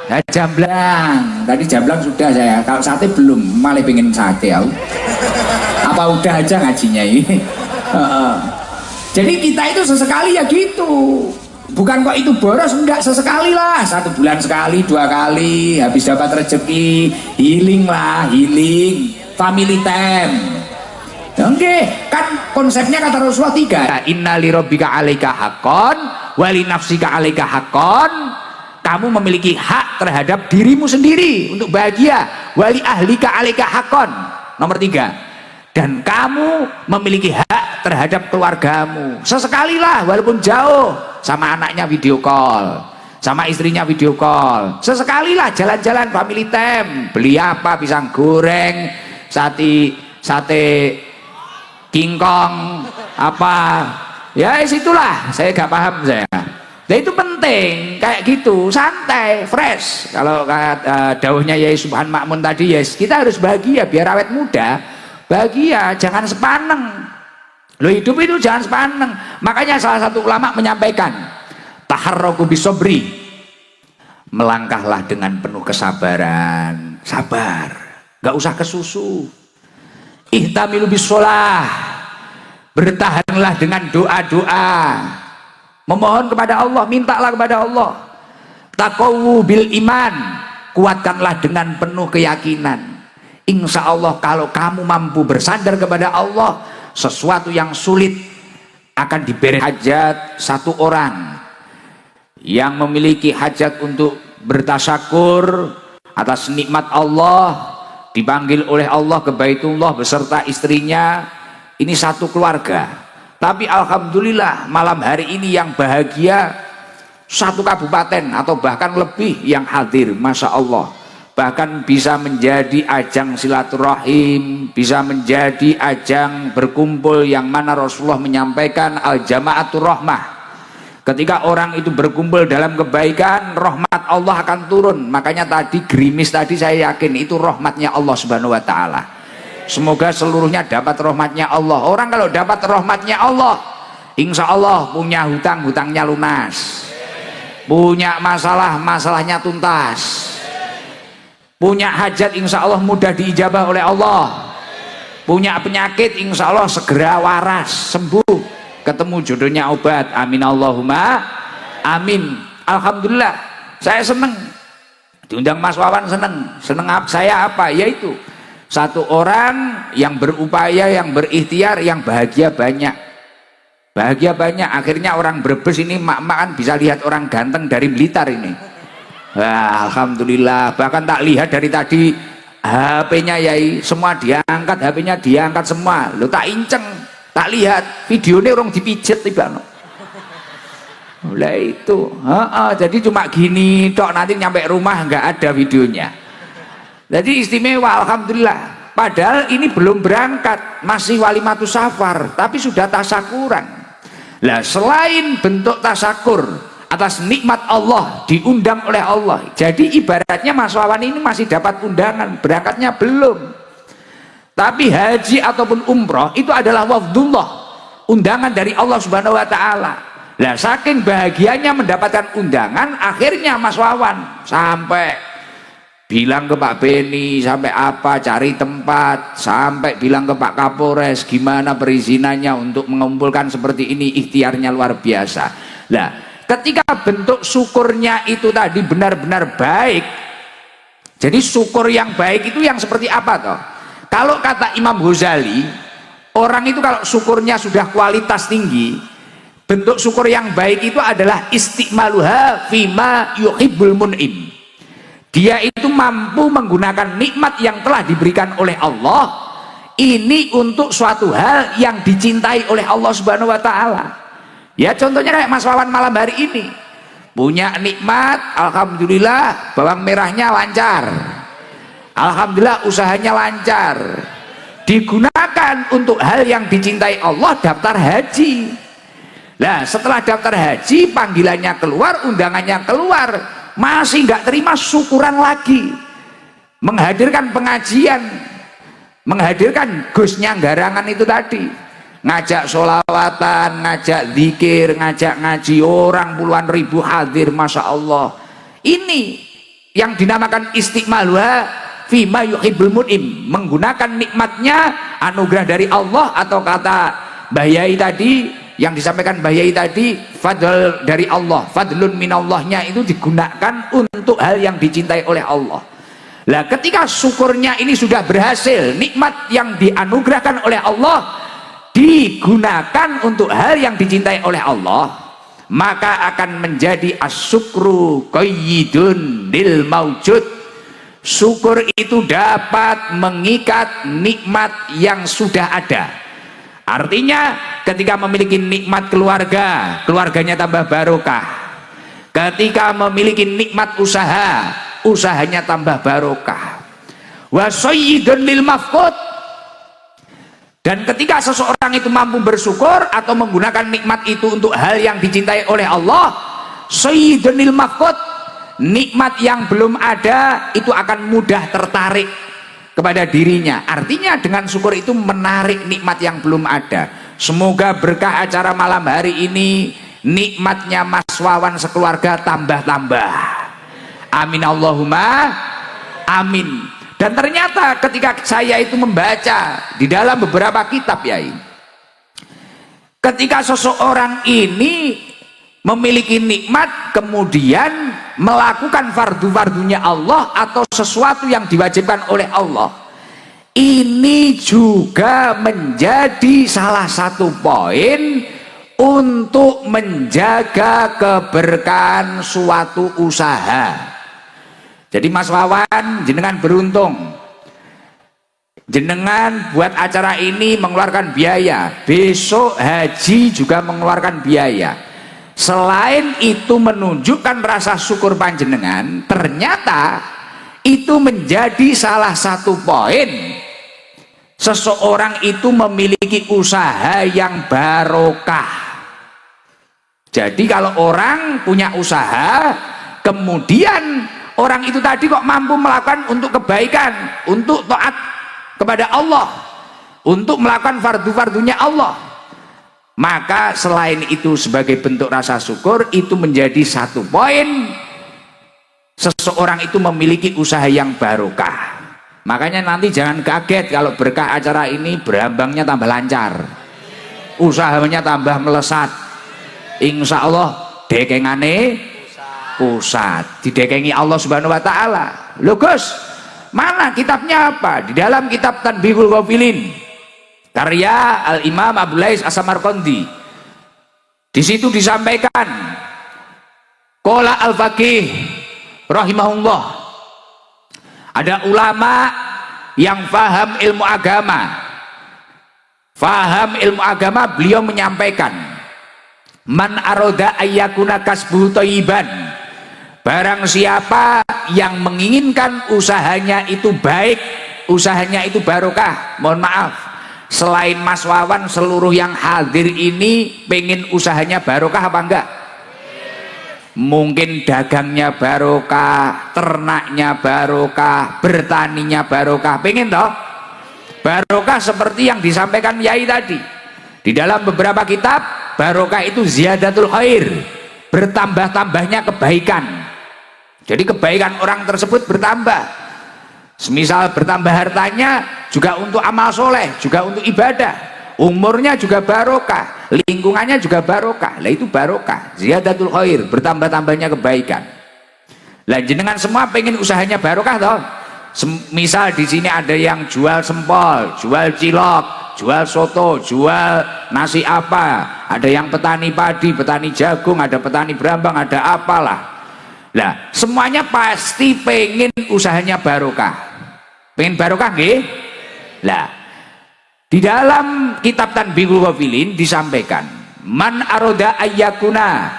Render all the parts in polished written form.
Nah, jamblang. Tadi jamblang sudah saya. Kalau sate belum, malah pengen sate aku. Apa udah aja ngajinya ini? Jadi kita itu sesekali ya gitu. Bukan kok itu boros, enggak, sesekali lah. 1 bulan sekali, 2 kali. Habis dapat rezeki, healing lah, healing. Family time. Oke, kan konsepnya kata Rasulullah 3. Inna li rabbika 'alaika haqqan wa li nafsika 'alaika haqqan. Kamu memiliki hak terhadap dirimu sendiri untuk bahagia. Wa li ahlika 'alaika haqqan. Nomor 3. Dan kamu memiliki hak terhadap keluargamu. Sesekalilah walaupun jauh, sama anaknya video call, sama istrinya video call. Sesekalilah jalan-jalan family time. Beli apa? Pisang goreng, sate kingkong apa ya, situlah saya gak paham saya. Nah itu penting kayak gitu, santai, fresh. Kalau dawuhnya Yai Subhan Makmun tadi, yes, kita harus bahagia biar awet muda, bahagia, jangan sepaneng. Lo hidup itu jangan sepaneng. Makanya salah satu ulama menyampaikan, taharraku bisobri, melangkahlah dengan penuh kesabaran, sabar, gak usah kesusu. Ihtamilu bisolah, bertahanlah dengan doa-doa, memohon kepada Allah, mintalah kepada Allah. Taqawu bil iman, kuatkanlah dengan penuh keyakinan. Insya Allah kalau kamu mampu bersandar kepada Allah, sesuatu yang sulit akan diberi. Hajat satu orang yang memiliki hajat untuk bertasyakur atas nikmat Allah, dipanggil oleh Allah ke Baitullah beserta istrinya, ini satu keluarga. Tapi alhamdulillah malam hari ini yang bahagia 1 kabupaten atau bahkan lebih yang hadir, Masya Allah. Bahkan bisa menjadi ajang silaturahim, bisa menjadi ajang berkumpul, yang mana Rasulullah menyampaikan al-jama'atur rahmah. Ketika orang itu berkumpul dalam kebaikan, rahmat Allah akan turun. Makanya tadi gerimis tadi saya yakin itu rahmatnya Allah Subhanahu wa taala. Semoga seluruhnya dapat rahmatnya Allah. Orang kalau dapat rahmatnya Allah, insya Allah punya hutang, hutangnya lunas. Punya masalah, masalahnya tuntas. Punya hajat insya Allah mudah diijabah oleh Allah. Punya penyakit insya Allah segera waras, sembuh. Ketemu jodohnya obat, amin Allahumma amin. Alhamdulillah saya seneng diundang Mas Wawan, seneng saya apa, yaitu satu orang yang berupaya, yang berikhtiar, yang bahagia banyak. Akhirnya orang Brebes ini mak-makan bisa lihat orang ganteng dari Blitar ini. Wah, alhamdulillah. Bahkan tak lihat dari tadi HP-nya Yai semua diangkat, HP-nya diangkat semua. Lo tak inceng, tak lihat videonya orang dipijet tiba no. Lah itu, jadi cuma gini tok, nanti nyampe rumah nggak ada videonya. Jadi istimewa, alhamdulillah. Padahal ini belum berangkat, masih walimatus safar, tapi sudah tasakuran. Lah selain bentuk tasakur atas nikmat Allah, diundang oleh Allah. Jadi ibaratnya Mas Wawan ini masih dapat undangan, berangkatnya belum. Tapi haji ataupun umroh itu adalah wafdullah, undangan dari Allah Subhanahu wa taala. Lah saking bahagianya mendapatkan undangan, akhirnya Mas Wawan sampai bilang ke Pak Beni, sampai apa, cari tempat, sampai bilang ke Pak Kapolres gimana perizinannya untuk mengumpulkan seperti ini, ikhtiarnya luar biasa. Lah ketika bentuk syukurnya itu tadi benar-benar baik, jadi syukur yang baik itu yang seperti apa toh? Kalau kata Imam Ghazali, orang itu kalau syukurnya sudah kualitas tinggi, bentuk syukur yang baik itu adalah istiqmaluha fima yuhibbul mun'im. Dia itu mampu menggunakan nikmat yang telah diberikan oleh Allah ini untuk suatu hal yang dicintai oleh Allah Subhanahu wa taala. Ya contohnya kayak Mas Wawan malam hari ini punya nikmat, alhamdulillah bawang merahnya lancar, alhamdulillah usahanya lancar, digunakan untuk hal yang dicintai Allah, daftar haji. Nah setelah daftar haji, panggilannya keluar, undangannya keluar, masih nggak terima, syukuran lagi, menghadirkan pengajian, menghadirkan Gusnya Garangan itu tadi, ngajak sholawatan, ngajak zikir, ngajak ngaji, orang puluhan ribu hadir, Masya Allah. Ini yang dinamakan istiqmaluha fima yuhibbul mun'im, menggunakan nikmatnya, anugerah dari Allah, atau kata Mbah Yai tadi, yang disampaikan Mbah Yai tadi, fadl dari Allah, fadlun minallahnya itu digunakan untuk hal yang dicintai oleh Allah. Lah ketika syukurnya ini sudah berhasil, nikmat yang dianugerahkan oleh Allah digunakan untuk hal yang dicintai oleh Allah, maka akan menjadi asyukru qayyidun lil maujud. Syukur itu dapat mengikat nikmat yang sudah ada. Artinya ketika memiliki nikmat keluarga, keluarganya tambah barokah. Ketika memiliki nikmat usaha, usahanya tambah barokah. Wa sayyidun lil mafqud. Dan ketika seseorang itu mampu bersyukur atau menggunakan nikmat itu untuk hal yang dicintai oleh Allah, sayyidun lil mafqud, nikmat yang belum ada itu akan mudah tertarik kepada dirinya. Artinya dengan syukur itu menarik nikmat yang belum ada. Semoga berkah acara malam hari ini, nikmatnya Mas Wawan sekeluarga tambah-tambah. Amin Allahumma amin. Dan ternyata ketika saya itu membaca di dalam beberapa kitab, Yai, ketika seseorang ini memiliki nikmat kemudian melakukan fardu-fardunya Allah atau sesuatu yang diwajibkan oleh Allah, ini juga menjadi salah satu poin untuk menjaga keberkahan suatu usaha. Jadi Mas Wawan, jenengan beruntung, jenengan buat acara ini mengeluarkan biaya, besok haji juga mengeluarkan biaya. Selain itu menunjukkan rasa syukur panjenengan, ternyata itu menjadi salah satu poin seseorang itu memiliki usaha yang barokah. Jadi kalau orang punya usaha, kemudian orang itu tadi kok mampu melakukan untuk kebaikan, untuk taat kepada Allah, untuk melakukan fardu-fardunya Allah, maka selain itu sebagai bentuk rasa syukur, itu menjadi satu poin seseorang itu memiliki usaha yang barokah. Makanya nanti jangan kaget kalau berkah acara ini berambangnya tambah lancar, usahanya tambah melesat, insya Allah dekengane pusat, didekengi Allah Subhanahu wa Ta'ala. Loh Gus, mana kitabnya apa? Di dalam kitab Tanbihul Ghafilin karya Al-Imam Abdul Lais As-Samarqandi, di situ disampaikan qala al-faqih rahimahullah, ada ulama yang faham ilmu agama, beliau menyampaikan, man aroda ayyakuna kasbuhu thayyiban, barang siapa yang menginginkan usahanya itu baik, usahanya itu barokah. Mohon maaf, selain Mas Wawan, seluruh yang hadir ini pengen usahanya barokah apa enggak? Mungkin dagangnya barokah, ternaknya barokah, bertaninya barokah, pengen toh? Barokah seperti yang disampaikan Yai tadi di dalam beberapa kitab. Barokah itu ziyadatul khair, bertambah-tambahnya kebaikan. Jadi kebaikan orang tersebut bertambah. Semisal bertambah hartanya juga untuk amal soleh, juga untuk ibadah. Umurnya juga barokah, lingkungannya juga barokah. Lah itu barokah, ziyadatul khair, bertambah-tambahnya kebaikan. Lah jenengan semua pengen usahanya barokah toh? Misal di sini ada yang jual sempol, jual cilok, jual soto, jual nasi apa, ada yang petani padi, petani jagung, ada petani berambang, ada apalah. Lah semuanya pasti pengen usahanya barokah. Pengen barokah nggih? Lah di dalam kitab Tanbihul Ghafilin disampaikan, man aroda ayyakuna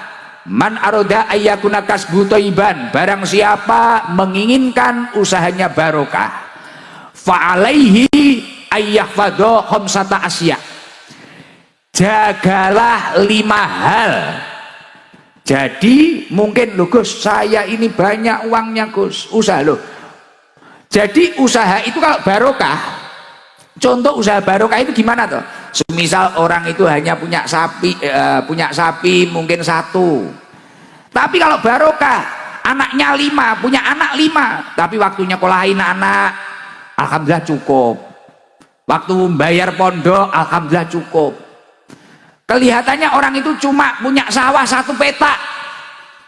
kasbu thayyiban, barang siapa menginginkan usahanya barokah, fa'alaihi ayyahfadha khamsata asya, jagalah 5 hal. Jadi mungkin loh Gus, saya ini banyak uangnya Gus, usaha loh. Jadi usaha itu kalau barokah, contoh usaha barokah itu gimana toh? Semisal orang itu hanya punya sapi mungkin 1. Tapi kalau barokah anaknya 5, punya anak 5, tapi waktunya nyekolahin anak alhamdulillah cukup, waktu bayar pondok alhamdulillah cukup. Kelihatannya orang itu cuma punya sawah 1 petak,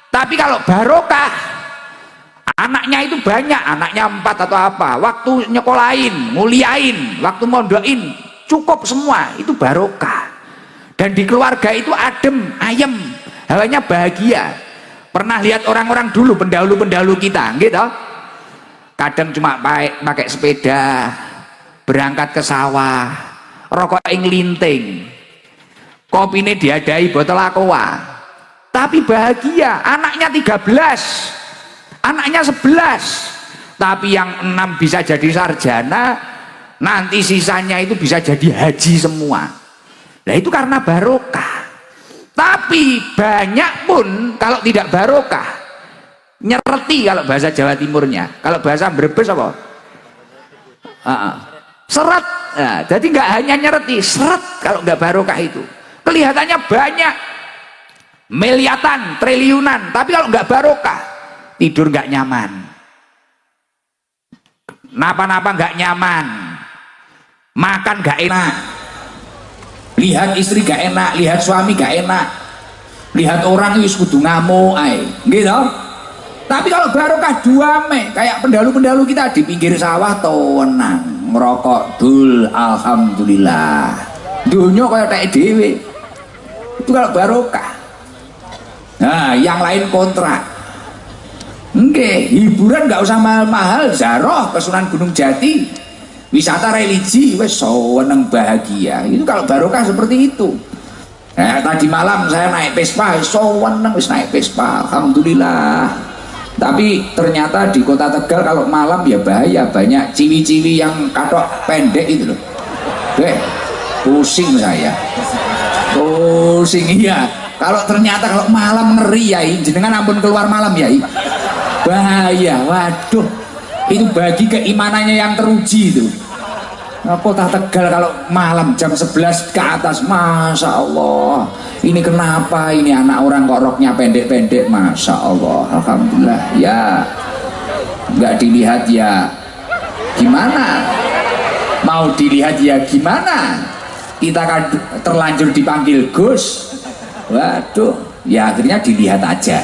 tapi kalau barokah anaknya itu banyak, anaknya 4 atau apa, waktu nyekolahin, muliain, waktu mondokin cukup semua, itu barokah. Dan di keluarga itu adem, ayem, hawanya bahagia. Pernah lihat orang-orang dulu, pendahulu-pendahulu kita gitu, kadang cuma pakai sepeda berangkat ke sawah, rokok linting, kopi ini diadai botol aqua, tapi bahagia. Anaknya 13, anaknya 11, tapi yang 6 bisa jadi sarjana, nanti sisanya itu bisa jadi haji semua. Nah itu karena barokah. Tapi banyak pun kalau tidak barokah, nyereti kalau bahasa Jawa Timurnya, kalau bahasa Brebes apa? Seret. Nah, jadi nggak hanya nyereti, seret kalau nggak barokah itu. Kelihatannya banyak, miliatan, triliunan, tapi kalau nggak barokah, tidur nggak nyaman, napa-napa nggak nyaman, makan nggak enak, lihat istri gak enak, lihat suami gak enak, lihat orang itu kudu ngamuk gitu. Tapi kalau barokah duame, kayak pendahulu-pendahulu kita di pinggir sawah tenang, ngerokok dul, alhamdulillah, dunia kayak tak dewe. Itu kalau barokah. Nah yang lain kontrak. Oke, hiburan gak usah mahal-mahal, zaroh ke Sunan Gunung Jati, wisata religi, wes seneng bahagia. Itu kalau barokah seperti itu. Nah, tadi malam saya naik Vespa, seneng wis naik Vespa, alhamdulillah. Tapi ternyata di kota Tegal kalau malam ya bahaya, banyak ciwi-ciwi yang katok pendek itu loh. Pusing saya. Pusing iya. Kalau ternyata kalau malam ngeri ya, jenengan ampun keluar malam ya, bahaya. Waduh, itu bagi keimanannya yang teruji itu. Nah, kota Tegal kalau malam jam 11 ke atas, masya Allah, ini kenapa ini anak orang kok roknya pendek-pendek, masya Allah, alhamdulillah ya. Nggak dilihat ya gimana, mau dilihat ya gimana, kita kan terlanjur dipanggil Gus. Waduh, ya akhirnya dilihat aja.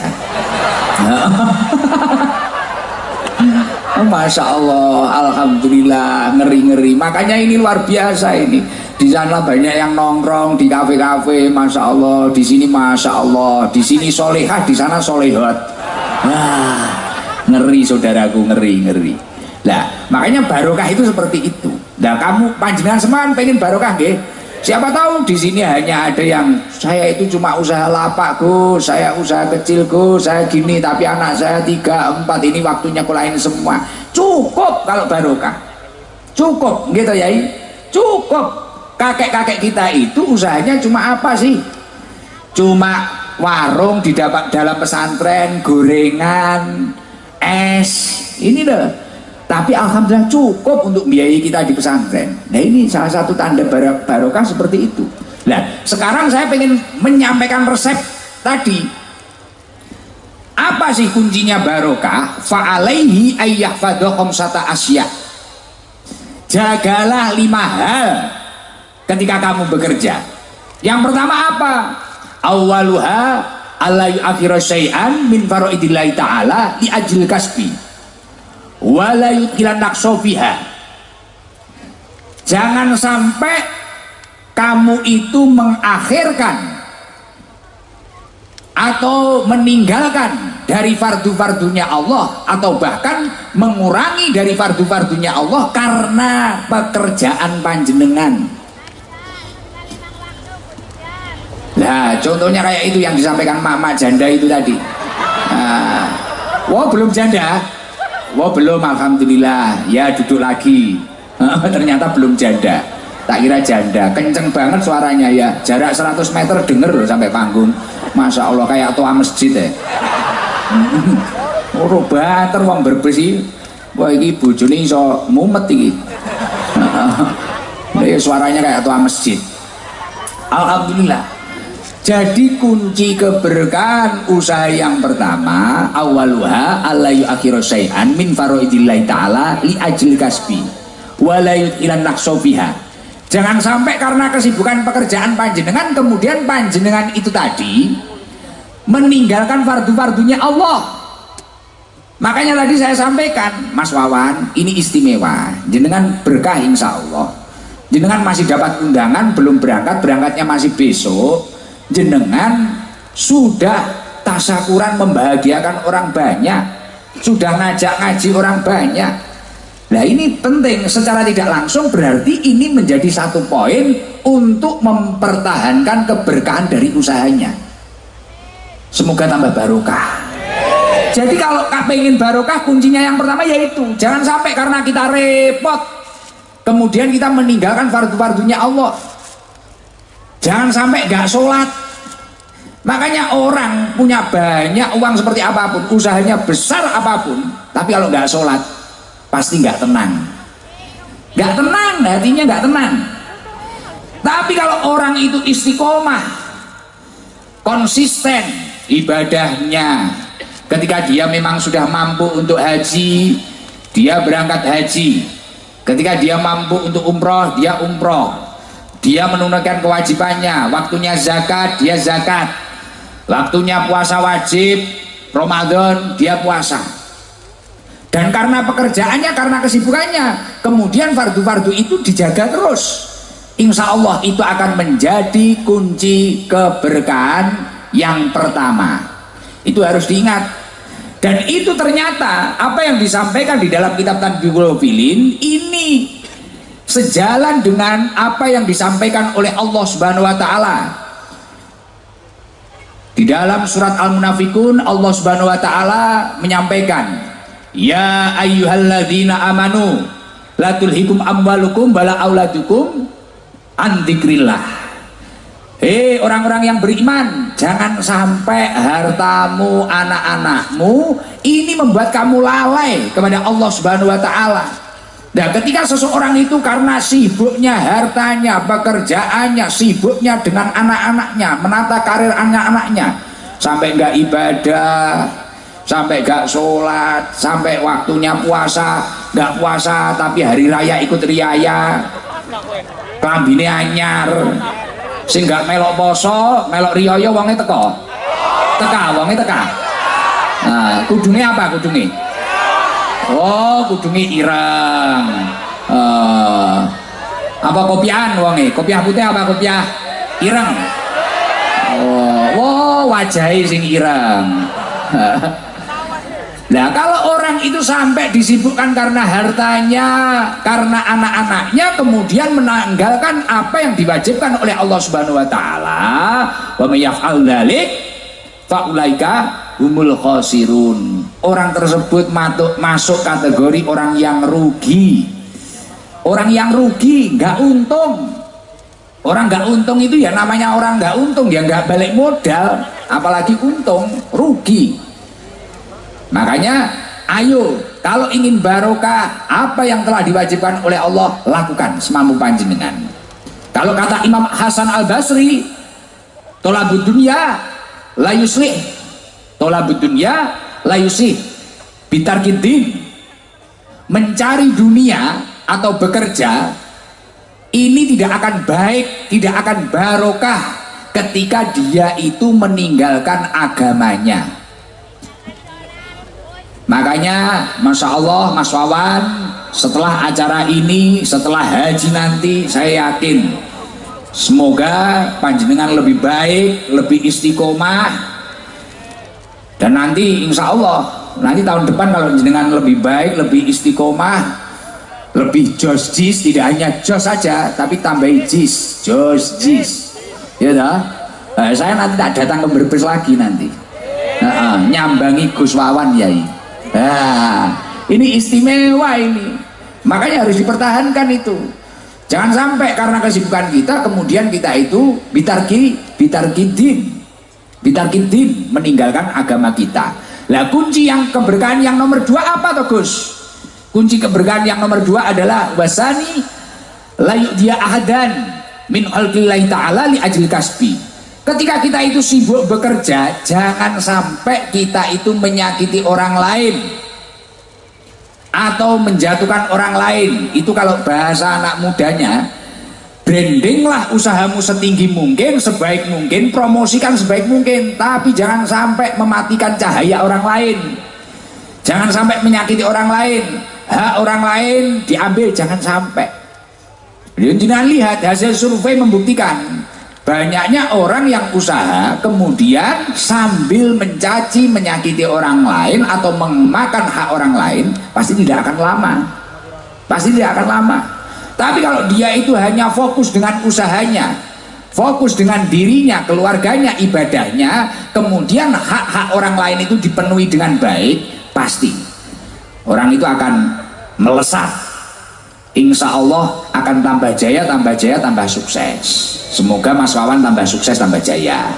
Masya Allah, alhamdulillah, ngeri-ngeri. Makanya ini luar biasa ini. Di sana banyak yang nongkrong di kafe-kafe, masya Allah. Di sini masya Allah. Di sini solehah, di sana solehot. Wah, ngeri saudaraku, ngeri-ngeri. Nah, makanya barokah itu seperti itu. Nah, kamu panjenengan seman pengen barokah nggih? Siapa tahu di sini hanya ada yang saya itu cuma usaha lapak Gus, saya usaha kecil Gus, saya gini, tapi anak saya 3, 4 ini waktunya kulain semua. Cukup kalau barokah, cukup gitu ya, cukup. Kakek-kakek kita itu usahanya cuma apa sih? Cuma warung di dalam pesantren, gorengan, es, ini loh. Tapi alhamdulillah cukup untuk biayai kita di pesantren. Nah ini salah satu tanda barokah seperti itu. Nah sekarang saya pengen menyampaikan resep tadi. Apa sih kuncinya barokah? Fa'alaihi ayyahfadha khamsata asya. Jagalah 5 hal ketika kamu bekerja. Yang pertama apa? Awaluha alla yu'akhira syai'an min faraidillahi ta'ala li ajil kasbi wala yudkhilan naqsofiha. Jangan sampai kamu itu mengakhirkan atau meninggalkan dari fardu-fardunya Allah, atau bahkan mengurangi dari fardu-fardunya Allah karena pekerjaan panjenengan. Nah contohnya kayak itu yang disampaikan mama janda itu tadi. Nah, wah belum janda. Wah belum, alhamdulillah ya, duduk lagi. Ternyata belum janda, tak kira janda. Kenceng banget suaranya ya, jarak 100 meter denger loh sampai panggung. Masya Allah kayak tua masjid ya. Oh banter wong berbesi. Wah ini bojone iso mumet iki. Suaranya kayak tua masjid. Alhamdulillah. Jadi kunci keberkahan usaha yang pertama, awaluha alla yu'akhiru syai'an min fara'idillahi ta'ala li ajil kasbi wa la yudhilan naqsofiha. Jangan sampai karena kesibukan pekerjaan panjenengan kemudian panjenengan itu tadi meninggalkan fardu-fardunya Allah. Makanya tadi saya sampaikan, Mas Wawan, ini istimewa, jenengan berkah insya Allah. Jenengan masih dapat undangan, belum berangkat, berangkatnya masih besok. Jenengan sudah tasyakuran membahagiakan orang banyak, sudah ngajak ngaji orang banyak. Nah ini penting, secara tidak langsung berarti ini menjadi satu poin untuk mempertahankan keberkahan dari usahanya. Semoga tambah barokah. Jadi kalau pengen barokah, kuncinya yang pertama yaitu jangan sampai karena kita repot kemudian kita meninggalkan fardu-fardunya Allah. Jangan sampai gak sholat. Makanya orang punya banyak uang seperti apapun, usahanya besar apapun, tapi kalau gak sholat pasti gak tenang. Gak tenang, hatinya gak tenang. Tapi kalau orang itu istiqomah, konsisten ibadahnya, ketika dia memang sudah mampu untuk haji, dia berangkat haji. Ketika dia mampu untuk umroh, dia umroh. Dia menunaikan kewajibannya, waktunya zakat, dia zakat. Waktunya puasa wajib, Ramadan, dia puasa. Dan karena pekerjaannya, karena kesibukannya, kemudian fardu-fardu itu dijaga terus. Insya Allah itu akan menjadi kunci keberkahan yang pertama. Itu harus diingat. Dan itu ternyata apa yang disampaikan di dalam kitab Tanbihul Filin ini sejalan dengan apa yang disampaikan oleh Allah Subhanahu wa taala. Di dalam surat Al-Munafikun Allah Subhanahu wa taala menyampaikan, "Ya ayyuhalladzina amanu la tulhikum amwalukum wala auladukum an dzikrillah." Hei orang-orang yang beriman, jangan sampai hartamu, anak-anakmu ini membuat kamu lalai kepada Allah Subhanahu wa taala. Nah, ketika seseorang itu karena sibuknya hartanya, pekerjaannya, sibuknya dengan anak-anaknya, menata karir anak-anaknya, sampai nggak ibadah, sampai nggak sholat, sampai waktunya puasa, nggak puasa, tapi hari raya ikut riaya, klambine anyar, sing nggak melok poso, melok riaya, wonge teko, wonge teka. Nah, kudune apa kudune? Oh, kudunge ireng. Apa kopiahan wonge? Kopiah putih apa kopiah ireng? Oh, wajahe sing ireng. Nah, kalau orang itu sampai disibukkan karena hartanya, karena anak-anaknya, kemudian menanggalkan apa yang diwajibkan oleh Allah Subhanahu wa taala, wa may yaf'al dzalik fa ulaika humul khosirun. Orang tersebut masuk kategori orang yang rugi. Orang yang rugi, nggak untung. Orang nggak untung itu ya namanya orang nggak untung, dia nggak balik modal, apalagi untung, rugi. Makanya ayo kalau ingin barokah, apa yang telah diwajibkan oleh Allah lakukan semampu panjenengan. Kalau kata Imam Hasan Al Basri, tolabud dunya la yuslih, tolabud dunya la yuslih bitarkiddin. Mencari dunia atau bekerja ini tidak akan baik, tidak akan barokah ketika dia itu meninggalkan agamanya. Makanya Masya Allah Mas Wawan, setelah acara ini, setelah haji nanti, saya yakin semoga panjenengan lebih baik, lebih istiqomah. Dan nanti insya Allah nanti tahun depan kalau jenengan lebih baik, lebih istiqomah, lebih jos jis, tidak hanya jos saja tapi tambahi jis, jos jis, ya dah. Saya nanti tak datang ke Brebes lagi nanti, nyambangi Gus Wawan Yai. Nah, ini istimewa ini. Makanya harus dipertahankan itu. Jangan sampai karena kesibukan kita kemudian kita itu bitarkidin meninggalkan agama kita. Lah kunci yang keberkahan yang nomor 2 apa toh Gus? Kunci keberkahan yang nomor 2 adalah wasani la yu'diya ahadan min khalqillahi ta'ala li ajli kasbi. Ketika kita itu sibuk bekerja, jangan sampai kita itu menyakiti orang lain atau menjatuhkan orang lain. Itu kalau bahasa anak mudanya, brandinglah usahamu setinggi mungkin, sebaik mungkin, promosikan sebaik mungkin, tapi jangan sampai mematikan cahaya orang lain, jangan sampai menyakiti orang lain, hak orang lain diambil, jangan sampai. Jangan lihat hasil survei membuktikan banyaknya orang yang usaha kemudian sambil mencaci, menyakiti orang lain atau memakan hak orang lain, pasti tidak akan lama, pasti tidak akan lama. Tapi kalau dia itu hanya fokus dengan usahanya, fokus dengan dirinya, keluarganya, ibadahnya, kemudian hak-hak orang lain itu dipenuhi dengan baik, pasti orang itu akan melesat, insya Allah akan tambah jaya, tambah jaya, tambah sukses. Semoga Mas Wawan tambah sukses, tambah jaya.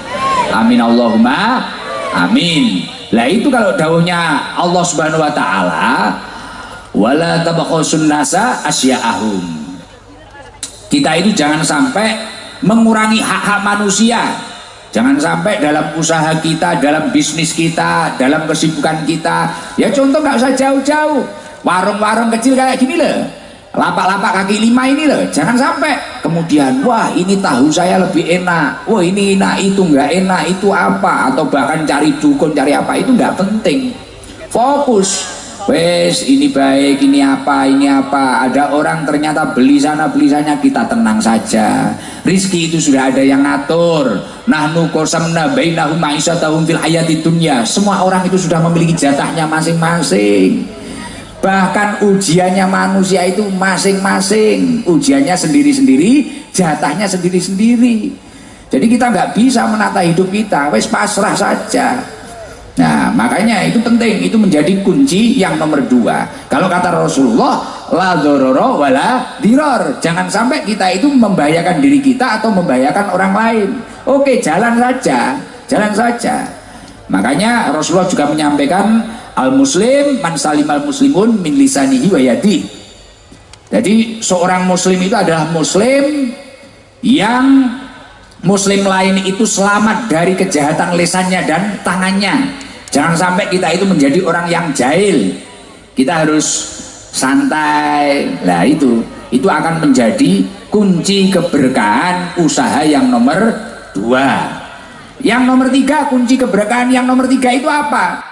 Amin Allahumma amin. Lah itu kalau dawuhnya Allah Subhanahu wa taala, wala tabakhusun nasa asya'ahum. Kita itu jangan sampai mengurangi hak-hak manusia. Jangan sampai dalam usaha kita, dalam bisnis kita, dalam kesibukan kita. Ya contoh nggak usah jauh-jauh. Warung-warung kecil kayak gini loh, lapak-lapak kaki lima ini loh, jangan sampai kemudian wah ini tahu saya lebih enak, wah ini enak, itu nggak enak, itu apa, atau bahkan cari dukun, cari apa, itu nggak penting. Fokus, wes ini baik, ini apa, ini apa. Ada orang ternyata beli sana beli sana, kita tenang saja, rizki itu sudah ada yang ngatur. Nahnu qasamna bainahum ma'isyatahum fil hayatid dunya. Semua orang itu sudah memiliki jatahnya masing-masing. Bahkan ujiannya manusia itu masing-masing, ujiannya sendiri-sendiri, jatahnya sendiri-sendiri. Jadi kita nggak bisa menata hidup kita, wes pasrah saja. Nah makanya itu penting, itu menjadi kunci yang nomor 2. Kalau kata Rasulullah, la dzarara wala diror, jangan sampai kita itu membahayakan diri kita atau membahayakan orang lain. Oke, jalan saja, jalan saja. Makanya Rasulullah juga menyampaikan, al-muslim man salimal muslimun min lisanihi wa yadihi. Jadi seorang muslim itu adalah muslim yang muslim lain itu selamat dari kejahatan lisannya dan tangannya. Jangan sampai kita itu menjadi orang yang jahil. Kita harus santai. Nah itu akan menjadi kunci keberkahan usaha yang nomor 2. Yang nomor 3, kunci keberkahan yang nomor 3 itu apa?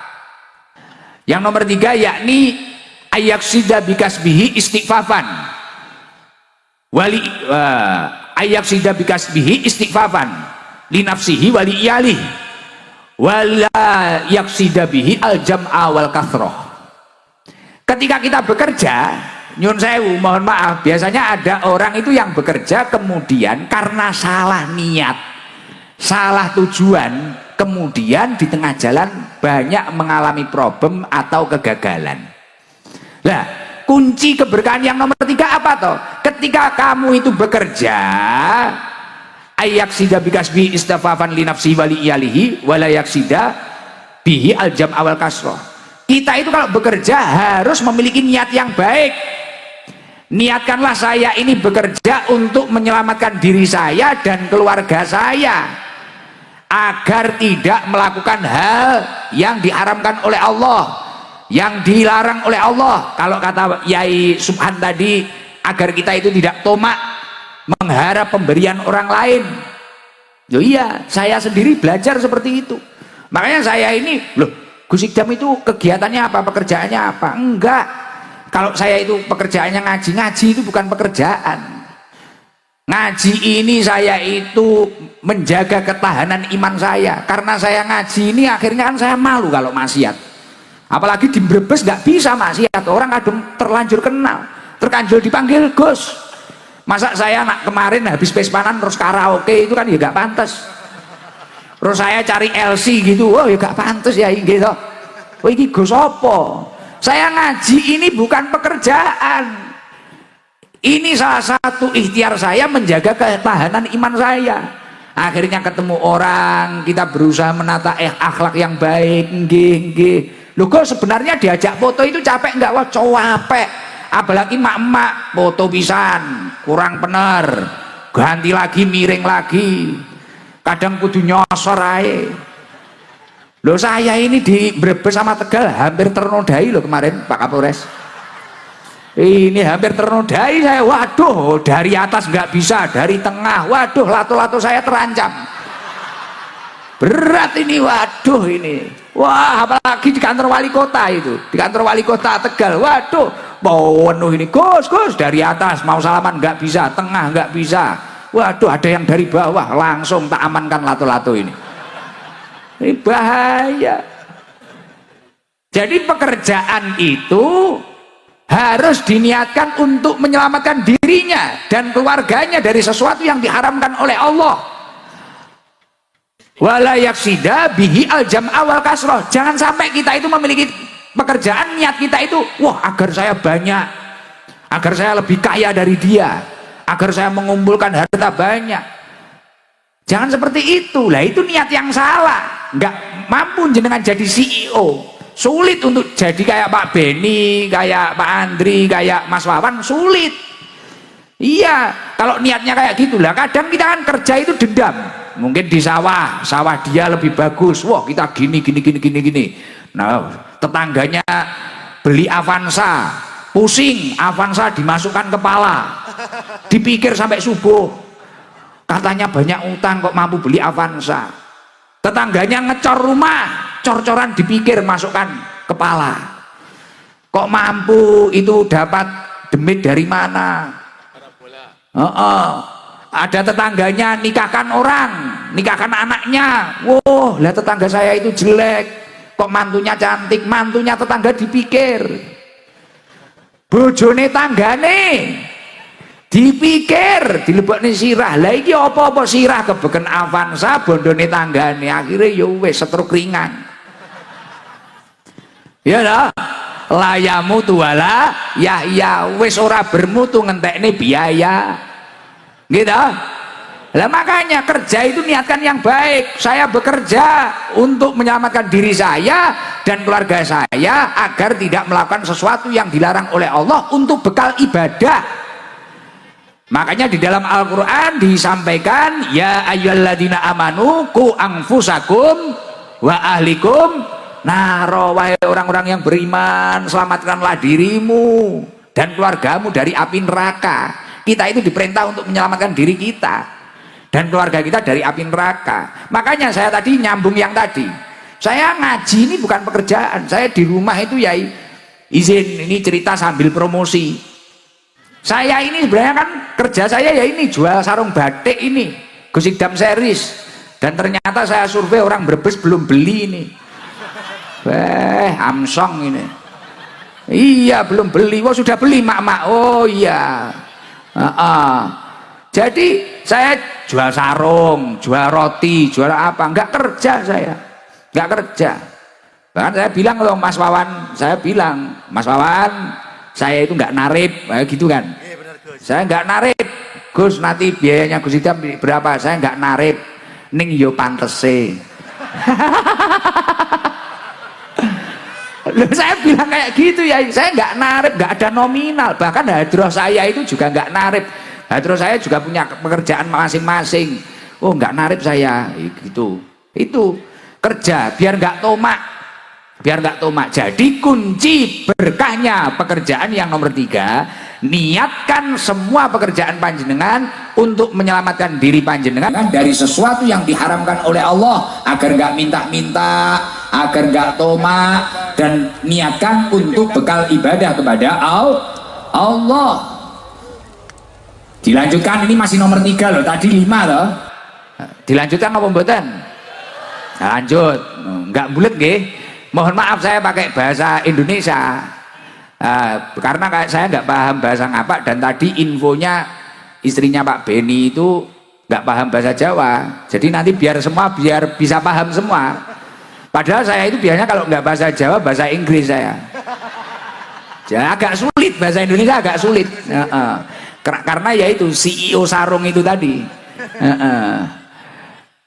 Yang nomor 3 yakni ayaksida bikasbihi istighfafan wali ayaksida bikasbihi istighfafan li nafsihi wali iyalih wala yaksida bihi al jam'a wal kathroh. Ketika kita bekerja, nyun sewu, mohon maaf, biasanya ada orang itu yang bekerja kemudian karena salah niat, salah tujuan, kemudian di tengah jalan banyak mengalami problem atau kegagalan. Nah, kunci keberkahan yang nomor 3 apa toh? Ketika kamu itu bekerja, ayaksida bikasbi istafafan li nafsi wali iyalihi wala yaksida bihi aljam awal kasroh. Kita itu kalau bekerja harus memiliki niat yang baik. Niatkanlah saya ini bekerja untuk menyelamatkan diri saya dan keluarga saya, agar tidak melakukan hal yang diharamkan oleh Allah, yang dilarang oleh Allah. Kalau kata Yai Subhan tadi, agar kita itu tidak tomak mengharap pemberian orang lain. Loh iya, saya sendiri belajar seperti itu. Makanya saya ini, loh Gus Ikdam itu kegiatannya apa, pekerjaannya apa? Enggak, kalau saya itu pekerjaannya ngaji, ngaji itu bukan pekerjaan. Ngaji ini saya itu menjaga ketahanan iman saya. Karena saya ngaji ini akhirnya kan saya malu kalau maksiat. Apalagi di Brebes nggak bisa maksiat, orang kadang terlanjur kenal, terlanjur dipanggil Gus. Masa saya nak kemarin habis pespanan terus karaoke, itu kan ya nggak pantas. Terus saya cari LC gitu, oh ya nggak pantas ya gitu. Oh ini Gus apa? Saya ngaji ini bukan pekerjaan. Ini salah satu ikhtiar saya menjaga ketahanan iman saya. Akhirnya ketemu orang, kita berusaha menata akhlak yang baik. Nggih. Loh kok sebenarnya diajak foto itu capek nggak? Wah capek. Apalagi mak-mak foto pisan kurang bener, ganti lagi, miring lagi. kadang kudu nyosor ae. Loh saya ini di Brebes sama Tegal hampir ternodai loh kemarin Pak Kapolres. Ini hampir ternodai saya, waduh, dari atas nggak bisa, dari tengah, waduh, lato-lato saya terancam. Berat ini, waduh ini. Wah, apalagi di kantor wali kota itu, di kantor wali kota Tegal, waduh, mau penuh ini, Gus, dari atas mau salaman nggak bisa, tengah nggak bisa, waduh, ada yang dari bawah, langsung tak amankan lato-lato ini. Ini bahaya. Jadi pekerjaan itu harus diniatkan untuk menyelamatkan dirinya dan keluarganya dari sesuatu yang diharamkan oleh Allah. Wala yaksida bihi al-jam'a wal kasroh. Jangan sampai kita itu memiliki pekerjaan, niat kita itu, wah, agar saya banyak, agar saya lebih kaya dari dia, agar saya mengumpulkan harta banyak. Jangan seperti itu. Lah itu niat yang salah. Nggak mampu jenengan jadi CEO, sulit untuk jadi kayak Pak Beni, kayak Pak Andri, kayak Mas Wawan, sulit. Iya, kalau niatnya kayak gitulah. Kadang kita kan kerja itu dendam, mungkin di sawah dia lebih bagus, wah kita gini. Nah, tetangganya beli Avanza, pusing, Avanza dimasukkan kepala, dipikir sampai subuh, katanya banyak utang kok mampu beli Avanza. Tetangganya ngecor rumah, cor-coran dipikir masukkan kepala, kok mampu itu dapat demit dari mana. Ada tetangganya nikahkan orang, nikahkan anaknya, wow, lah tetangga saya itu jelek, kok mantunya cantik, mantunya tetangga dipikir, bojone tanggane dipikir, dilebokne sirah. Lah iki apa-apa sirah kebeken Avanza, bondone tanggane, akhirnya ya wis setruk ringan. Ya lah, layamu tuwala ya wis ora bermutu ngentekne biaya. Gitu. Lah makanya kerja itu niatkan yang baik. Saya bekerja untuk menyelamatkan diri saya dan keluarga saya agar tidak melakukan sesuatu yang dilarang oleh Allah untuk bekal ibadah. Makanya di dalam Al-Quran disampaikan, ya ayyuhalladzina amanu qu anfusakum wa ahlikum naro, wahai orang-orang yang beriman, selamatkanlah dirimu dan keluargamu dari api neraka. Kita itu diperintah untuk menyelamatkan diri kita dan keluarga kita dari api neraka. Makanya saya tadi nyambung yang tadi, saya ngaji ini bukan pekerjaan, saya di rumah itu ya izin, ini cerita sambil promosi. Saya ini sebenarnya kan kerja saya ya ini jual sarung batik ini, Gusidam series, dan ternyata saya survei orang Brebes belum beli ini. Amsong ini. Iya belum beli. Wah sudah beli mak-mak. Oh iya. Jadi saya jual sarung, jual roti, jual apa? Enggak kerja saya, enggak kerja. Bahkan saya bilang loh Mas Wawan, saya bilang Mas Wawan, saya itu nggak narip, gitu kan. Saya nggak narip, Gus, nanti biayanya Gus Idam berapa? Saya nggak narip, ning yo pantese. Loh, saya bilang kayak gitu ya, saya nggak narip, nggak ada nominal. Bahkan hadroh saya itu juga nggak narip, hadroh saya juga punya pekerjaan masing-masing. Oh nggak narip saya, gitu. Itu kerja biar nggak tomak. Biar nggak tomak. Jadi kunci berkahnya pekerjaan yang nomor 3, niatkan semua pekerjaan panjenengan untuk menyelamatkan diri panjenengan dari sesuatu yang diharamkan oleh Allah, agar nggak minta-minta, agar nggak tomak, dan niatkan untuk bekal ibadah kepada Allah. Dilanjutkan, ini masih nomor 3 loh, tadi 5 loh. Dilanjutkan apa mboten? Lanjut, nggak bulet nggih. Mohon maaf saya pakai bahasa Indonesia karena saya nggak paham bahasa ngapak, dan tadi infonya istrinya Pak Beni itu nggak paham bahasa Jawa, jadi nanti biar bisa paham semua. Padahal saya itu biasanya kalau nggak bahasa Jawa, bahasa Inggris saya. Jadi agak sulit, bahasa Indonesia agak sulit. Karena yaitu CEO sarung itu tadi.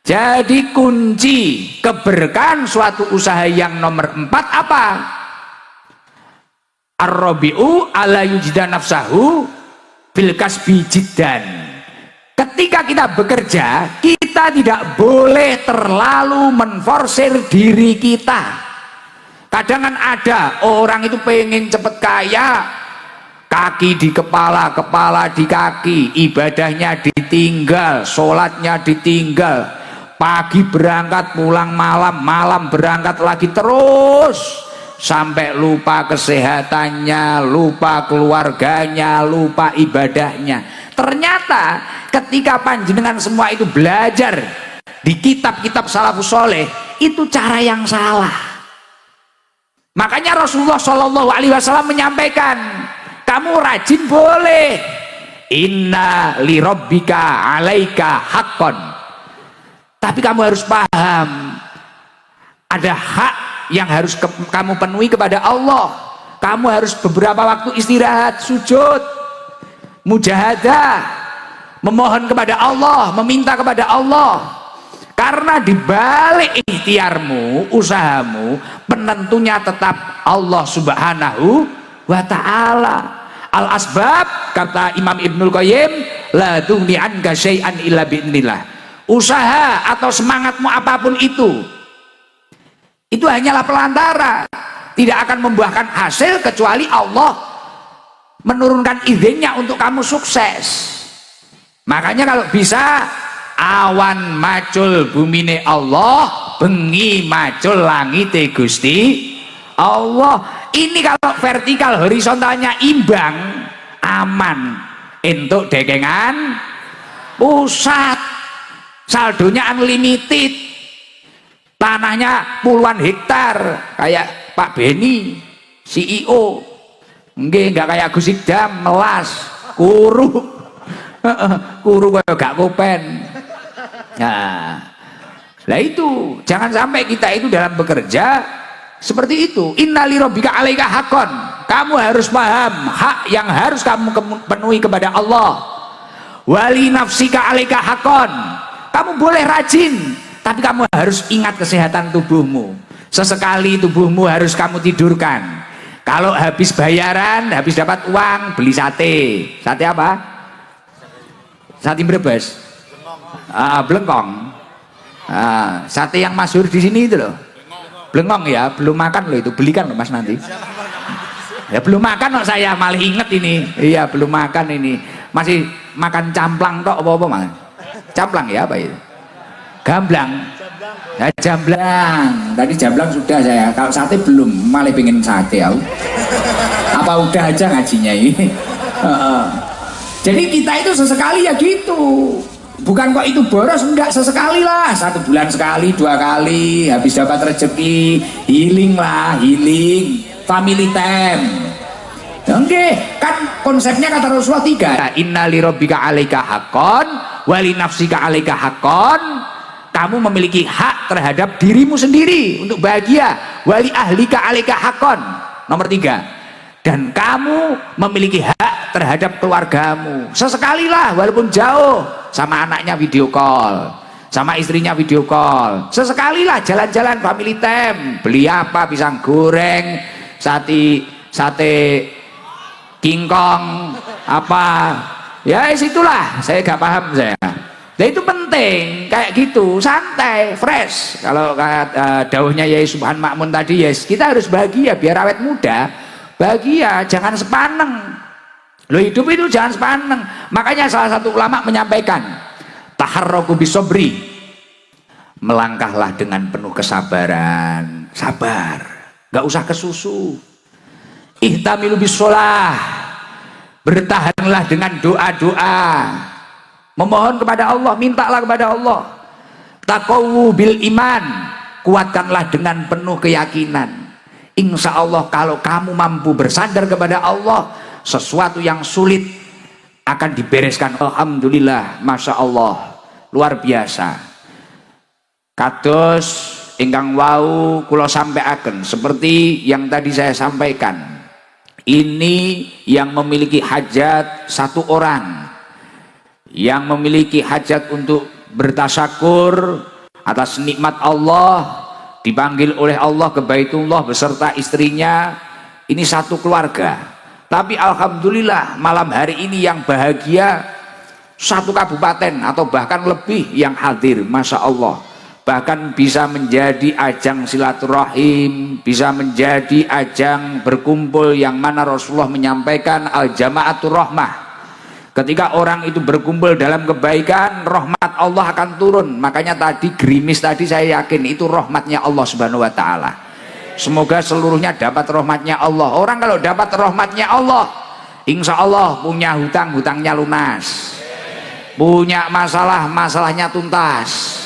Jadi kunci keberkahan suatu usaha yang nomor 4 apa? Ar-rabi'u ala yujida nafsahu bil kasbi jiddan. Ketika kita bekerja, kita kita tidak boleh terlalu menforsir diri kita. Kadang kan ada orang itu pengen cepet kaya, kaki di kepala, kepala di kaki, ibadahnya ditinggal, sholatnya ditinggal, pagi berangkat pulang malam, malam berangkat lagi, terus sampai lupa kesehatannya, lupa keluarganya, lupa ibadahnya. Ternyata ketika panjenengan semua itu belajar di kitab-kitab salafus soleh, itu cara yang salah. Makanya Rasulullah Shallallahu Alaihi Wasallam menyampaikan, kamu rajin boleh, inna li rabbika alaika haqqan, tapi kamu harus paham ada hak yang harus kamu penuhi kepada Allah. Kamu harus beberapa waktu istirahat, sujud, mujahadah, memohon kepada Allah, meminta kepada Allah. Karena di balik ikhtiarmu, usahamu, penentunya tetap Allah Subhanahu wa ta'ala. Al asbab, kata Imam Ibnul Qayyim, la tughni anka syai'an illa bi'nillah. Usaha atau semangatmu apapun itu hanyalah pelantara, tidak akan membuahkan hasil kecuali Allah menurunkan izinnya untuk kamu sukses. Makanya kalau bisa, awan macul bumine Allah, bengi macul langite Gusti Allah. Ini kalau vertikal horizontalnya imbang, aman untuk dekengan pusat, saldonya unlimited, tanahnya puluhan hektar, kayak Pak Beni CEO, nggak kayak Gus Idam melas kuru kayak gak kopen. Nah itu jangan sampai kita itu dalam bekerja seperti itu. Innali rabbika alaika haqqan, kamu harus paham hak yang harus kamu penuhi kepada Allah. Wali nafsika alaika haqqan, kamu boleh rajin, tapi kamu harus ingat kesehatan tubuhmu. Sesekali tubuhmu harus kamu tidurkan. Kalau habis bayaran, habis dapat uang, beli sate. Sate apa? Sate Brebes. Blengkong. Sate yang masyhur di sini itu loh. Blengkong ya, belum makan loh itu, belikan loh Mas nanti. Ya belum makan loh saya, malah inget ini. Iya belum makan ini, masih makan camplang tok apa Mas? Camplang ya apa itu? Gamblang. Ya jamblang. Tadi jamblang sudah saya. Kalau sate belum, malah pengen sate aku. Apa udah aja ngajinya ini? Jadi kita itu sesekali ya gitu. Bukan kok itu boros, enggak, sesekali lah, 1 bulan sekali, 2 kali, habis dapat rezeki, healing lah, healing, family time. Oke, kan konsepnya kata Rasulullah 3. Inna li rabbika alaika haqqan, wali nafsika alaika haqqan. Kamu memiliki hak terhadap dirimu sendiri untuk bahagia. Wali ahlika alaika haqqan. Nomor 3. Dan kamu memiliki hak terhadap keluargamu. Sesekali lah, walaupun jauh, sama anaknya video call, sama istrinya video call. Sesekali lah jalan-jalan family time, beli apa, pisang goreng, sate kingkong, apa ya situlah, saya gak paham saya. Nah itu penting, kayak gitu, santai, fresh. Kalau dawuhnya Yai Subhan Makmun tadi, yes, kita harus bahagia biar awet muda. Bahagia, jangan sepaneng. Lo hidup itu jangan sepaneng. Makanya salah satu ulama menyampaikan, taharraku bisobri, melangkahlah dengan penuh kesabaran, sabar, gak usah kesusu. Ihtamilu bisolah, bertahanlah dengan doa-doa, memohon kepada Allah, mintalah kepada Allah. Taqawu bil iman, kuatkanlah dengan penuh keyakinan. Insya Allah kalau kamu mampu bersandar kepada Allah, sesuatu yang sulit akan dibereskan. Alhamdulillah, Masya Allah, luar biasa. Kados ingkang wau kula sampaikan, seperti yang tadi saya sampaikan, ini yang memiliki hajat 1 orang, yang memiliki hajat untuk bertasyakur atas nikmat Allah, dipanggil oleh Allah ke Baitullah beserta istrinya. Ini 1 keluarga. Tapi alhamdulillah malam hari ini yang bahagia satu kabupaten atau bahkan lebih yang hadir, Masya Allah. Bahkan bisa menjadi ajang silaturahim, bisa menjadi ajang berkumpul, yang mana Rasulullah menyampaikan al-jama'atur rahmah. Ketika orang itu berkumpul dalam kebaikan, rahmat Allah akan turun. Makanya tadi gerimis tadi saya yakin itu rahmatnya Allah Subhanahu wa taala. Semoga seluruhnya dapat rahmatnya Allah. Orang kalau dapat rahmatnya Allah, insya Allah punya hutang, hutangnya lunas, punya masalah, masalahnya tuntas,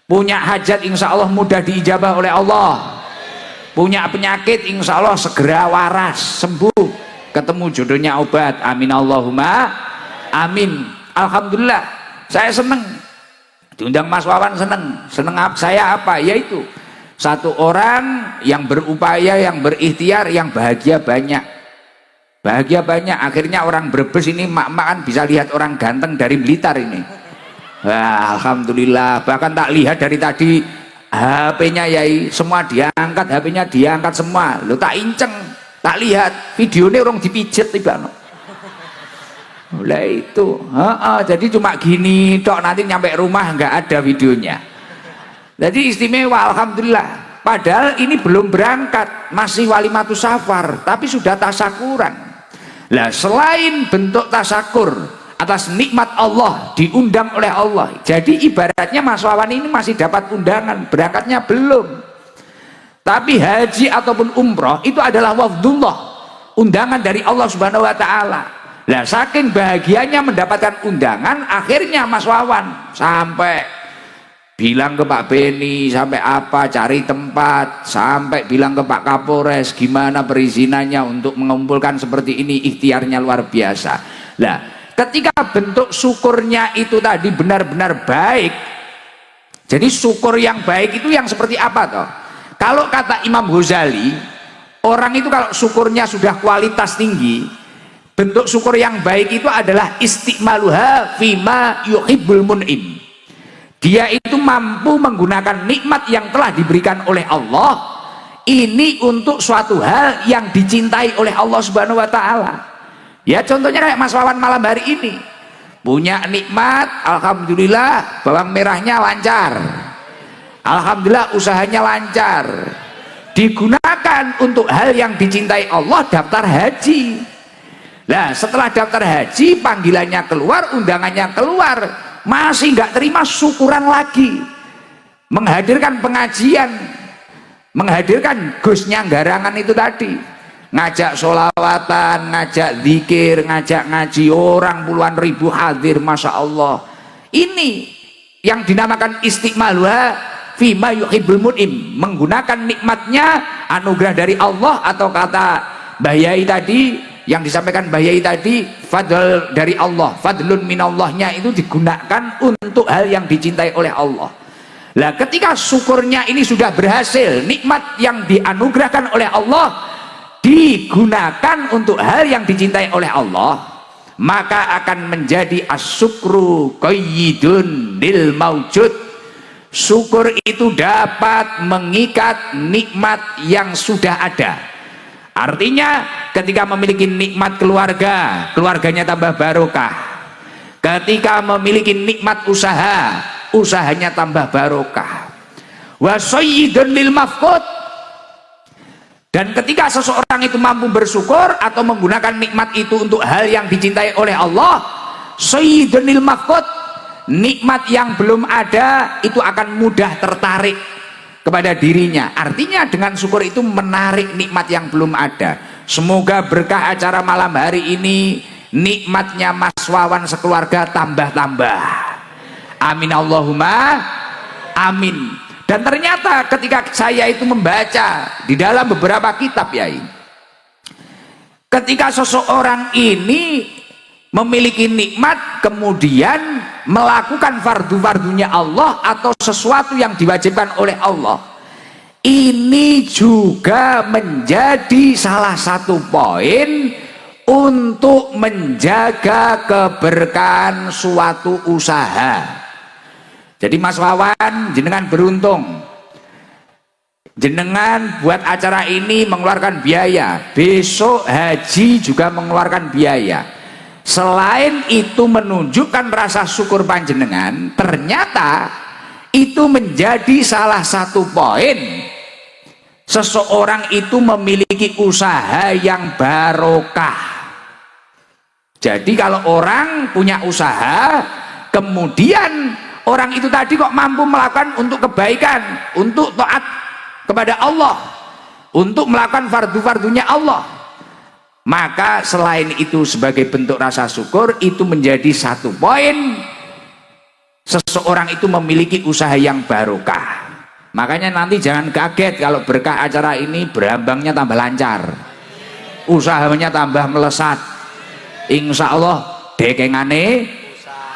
punya hajat insya Allah mudah diijabah oleh Allah, punya penyakit insya Allah segera waras, sembuh, ketemu jodohnya obat. Amin Allahumma amin. Alhamdulillah saya seneng diundang Mas Wawan, seneng saya apa? Yaitu satu orang yang berupaya, yang berikhtiar, yang bahagia banyak. Bahagia banyak. Akhirnya orang Brebes ini mak-mak kan bisa lihat orang ganteng dari Blitar ini. Wah, alhamdulillah. Bahkan tak lihat dari tadi HP-nya Yai semua diangkat, HP-nya diangkat semua. Lo tak inceng, tak lihat videonya orang dipijet tiba. Mulai itu. Jadi cuma gini tok, nanti nyampe rumah nggak ada videonya. Jadi istimewa, alhamdulillah. Padahal ini belum berangkat, masih walimatus safar, tapi sudah tasakuran. Lah selain bentuk tasakur atas nikmat Allah, diundang oleh Allah. Jadi ibaratnya Mas Wawan ini masih dapat undangan, berangkatnya belum. Tapi haji ataupun umroh itu adalah wafdullah, undangan dari Allah Subhanahu wa taala. Lah saking bahagianya mendapatkan undangan, akhirnya Mas Wawan sampai bilang ke Pak Beni, sampai apa, cari tempat, sampai bilang ke Pak Kapolres gimana perizinannya untuk mengumpulkan seperti ini. Ikhtiarnya luar biasa. Lah ketika bentuk syukurnya itu tadi benar-benar baik, jadi syukur yang baik itu yang seperti apa toh? Kalau kata Imam Ghazali, orang itu kalau syukurnya sudah kualitas tinggi, bentuk syukur yang baik itu adalah istiqmaluha fima yuhibbul mun'im. Dia itu mampu menggunakan nikmat yang telah diberikan oleh Allah ini untuk suatu hal yang dicintai oleh Allah Subhanahu wa taala. Ya contohnya kayak Mas Wawan malam hari ini punya nikmat, alhamdulillah bawang merahnya lancar, alhamdulillah usahanya lancar, digunakan untuk hal yang dicintai Allah, daftar haji. Nah setelah daftar haji, panggilannya keluar, undangannya keluar, masih nggak terima, syukuran lagi, menghadirkan pengajian, menghadirkan Gusnya Garangan itu tadi, ngajak sholawatan, ngajak zikir, ngajak ngaji, orang puluhan ribu hadir, Masya Allah. Ini yang dinamakan istiqmaluha fima yuhibbul mun'im, menggunakan nikmatnya, anugerah dari Allah, atau kata Mbah Yai tadi, yang disampaikan Mbah Yai tadi, fadl dari Allah, fadlun minallahnya itu digunakan untuk hal yang dicintai oleh Allah. Lah ketika syukurnya ini sudah berhasil, nikmat yang dianugerahkan oleh Allah digunakan untuk hal yang dicintai oleh Allah, maka akan menjadi asyukru qayyidun lil maujud. Syukur itu dapat mengikat nikmat yang sudah ada. Artinya ketika memiliki nikmat keluarga, keluarganya tambah barokah. Ketika memiliki nikmat usaha, usahanya tambah barokah. Wa sayyidun lil mafqud. Dan ketika seseorang itu mampu bersyukur atau menggunakan nikmat itu untuk hal yang dicintai oleh Allah, sayyidun lil mafqud, nikmat yang belum ada itu akan mudah tertarik kepada dirinya. Artinya dengan syukur itu menarik nikmat yang belum ada. Semoga berkah acara malam hari ini, nikmatnya Mas Wawan sekeluarga tambah-tambah. Amin Allahumma amin. Dan ternyata ketika saya itu membaca di dalam beberapa kitab Yai, ketika seseorang ini memiliki nikmat kemudian melakukan fardu-fardunya Allah atau sesuatu yang diwajibkan oleh Allah, ini juga menjadi salah satu poin untuk menjaga keberkahan suatu usaha. Jadi Mas Wawan, jenengan beruntung, jenengan buat acara ini mengeluarkan biaya, besok haji juga mengeluarkan biaya. Selain itu menunjukkan rasa syukur panjenengan, ternyata itu menjadi salah satu poin seseorang itu memiliki usaha yang barokah. Jadi kalau orang punya usaha, kemudian orang itu tadi kok mampu melakukan untuk kebaikan, untuk taat kepada Allah, untuk melakukan fardu-fardunya Allah, maka selain itu sebagai bentuk rasa syukur, itu menjadi satu poin seseorang itu memiliki usaha yang barokah. Makanya nanti jangan kaget kalau berkah acara ini berambangnya tambah lancar, usahanya tambah melesat. Insya Allah dekengane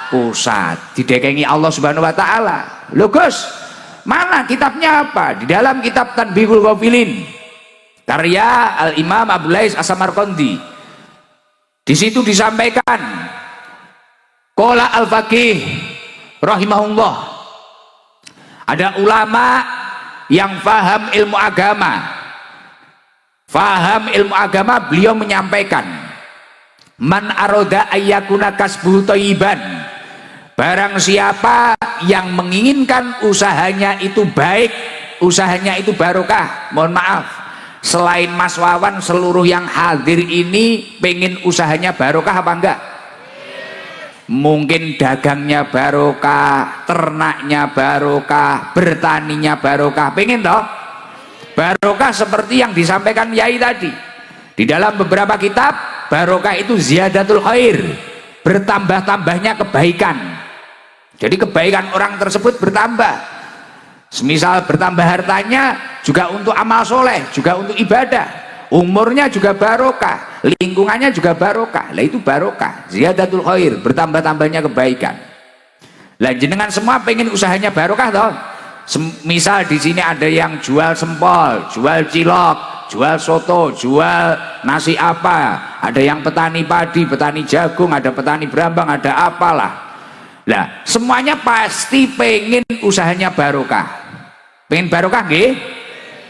pusat, didekengi Allah Subhanahu wa Ta'ala. Loh Gus, mana kitabnya apa? Di dalam kitab Tanbihul Ghafilin karya Al-Imam Abdul Lais As-Samarqandi, di situ disampaikan qala al-faqih rahimahullah, ada ulama yang faham ilmu agama, beliau menyampaikan, man aroda ayyakuna kasbuhu thayyiban, barang siapa yang menginginkan usahanya itu baik, usahanya itu barokah. Mohon maaf, selain Mas Wawan, seluruh yang hadir ini pengen usahanya barokah apa enggak? Mungkin dagangnya barokah, ternaknya barokah, bertaninya barokah, pengen toh? Barokah seperti yang disampaikan Yai tadi di dalam beberapa kitab. Barokah itu ziyadatul khair, bertambah-tambahnya kebaikan. Jadi kebaikan orang tersebut bertambah. Semisal bertambah hartanya juga untuk amal soleh, juga untuk ibadah. Umurnya juga barokah, lingkungannya juga barokah. Lah itu barokah, ziyadatul khair, bertambah-tambahnya kebaikan. Lah jenengan semua pengen usahanya barokah toh? Misal di sini ada yang jual sempol, jual cilok, jual soto, jual nasi apa, ada yang petani padi, petani jagung, ada petani berambang, ada apalah. Lah semuanya pasti pengen usahanya barokah. Pengen barokah nggih?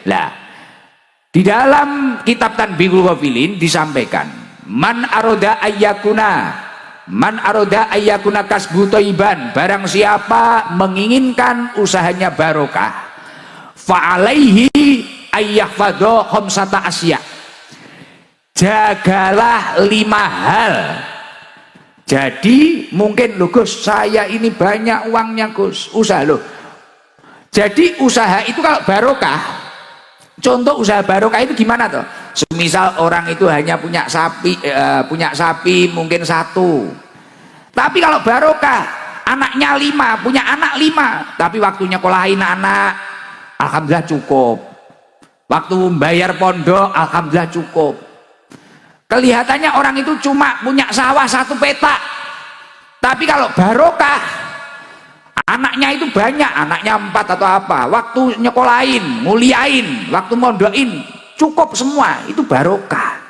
Lah di dalam kitab Tanbihul Ghafilin disampaikan, man aroda ayyakuna kasbu thayyiban, barang siapa menginginkan usahanya barokah, fa'alaihi ayyahfadho khamsata asya, jagalah 5 hal. Jadi mungkin loh Gus, saya ini banyak uangnya Gus, usaha loh. Jadi usaha itu kalau barokah, contoh usaha barokah itu gimana toh? Semisal orang itu hanya punya sapi mungkin 1, tapi kalau barokah anaknya 5, punya anak 5, tapi waktunya kolahin anak, alhamdulillah cukup. Waktu bayar pondok, alhamdulillah cukup. Kelihatannya orang itu cuma punya sawah 1 petak, tapi kalau barokah anaknya itu banyak, anaknya 4 atau apa, waktu nyekolahin, muliain, waktu mondokin, cukup semua, itu barokah.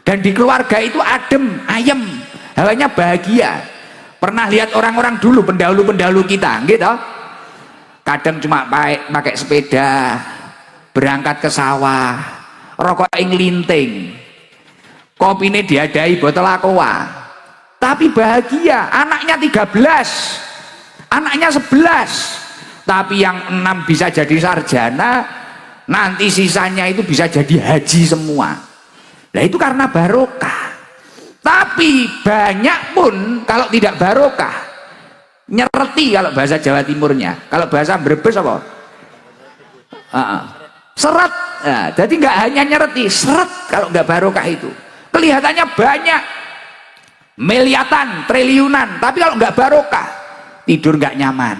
Dan di keluarga itu adem, ayem, hawanya bahagia. Pernah lihat orang-orang dulu, pendahulu-pendahulu kita gitu, kadang cuma pakai sepeda berangkat ke sawah, rokok linting, kopinya diadai botol aqua, tapi bahagia. Anaknya 13, anaknya 11, tapi yang 6 bisa jadi sarjana, nanti sisanya itu bisa jadi haji semua. Nah itu karena barokah. Tapi banyak pun kalau tidak barokah, nyereti kalau bahasa Jawa Timurnya, kalau bahasa Brebes apa? Seret. Nah, jadi nggak hanya nyereti, seret kalau nggak barokah itu. Kelihatannya banyak, miliatan, triliunan, tapi kalau nggak barokah, tidur nggak nyaman,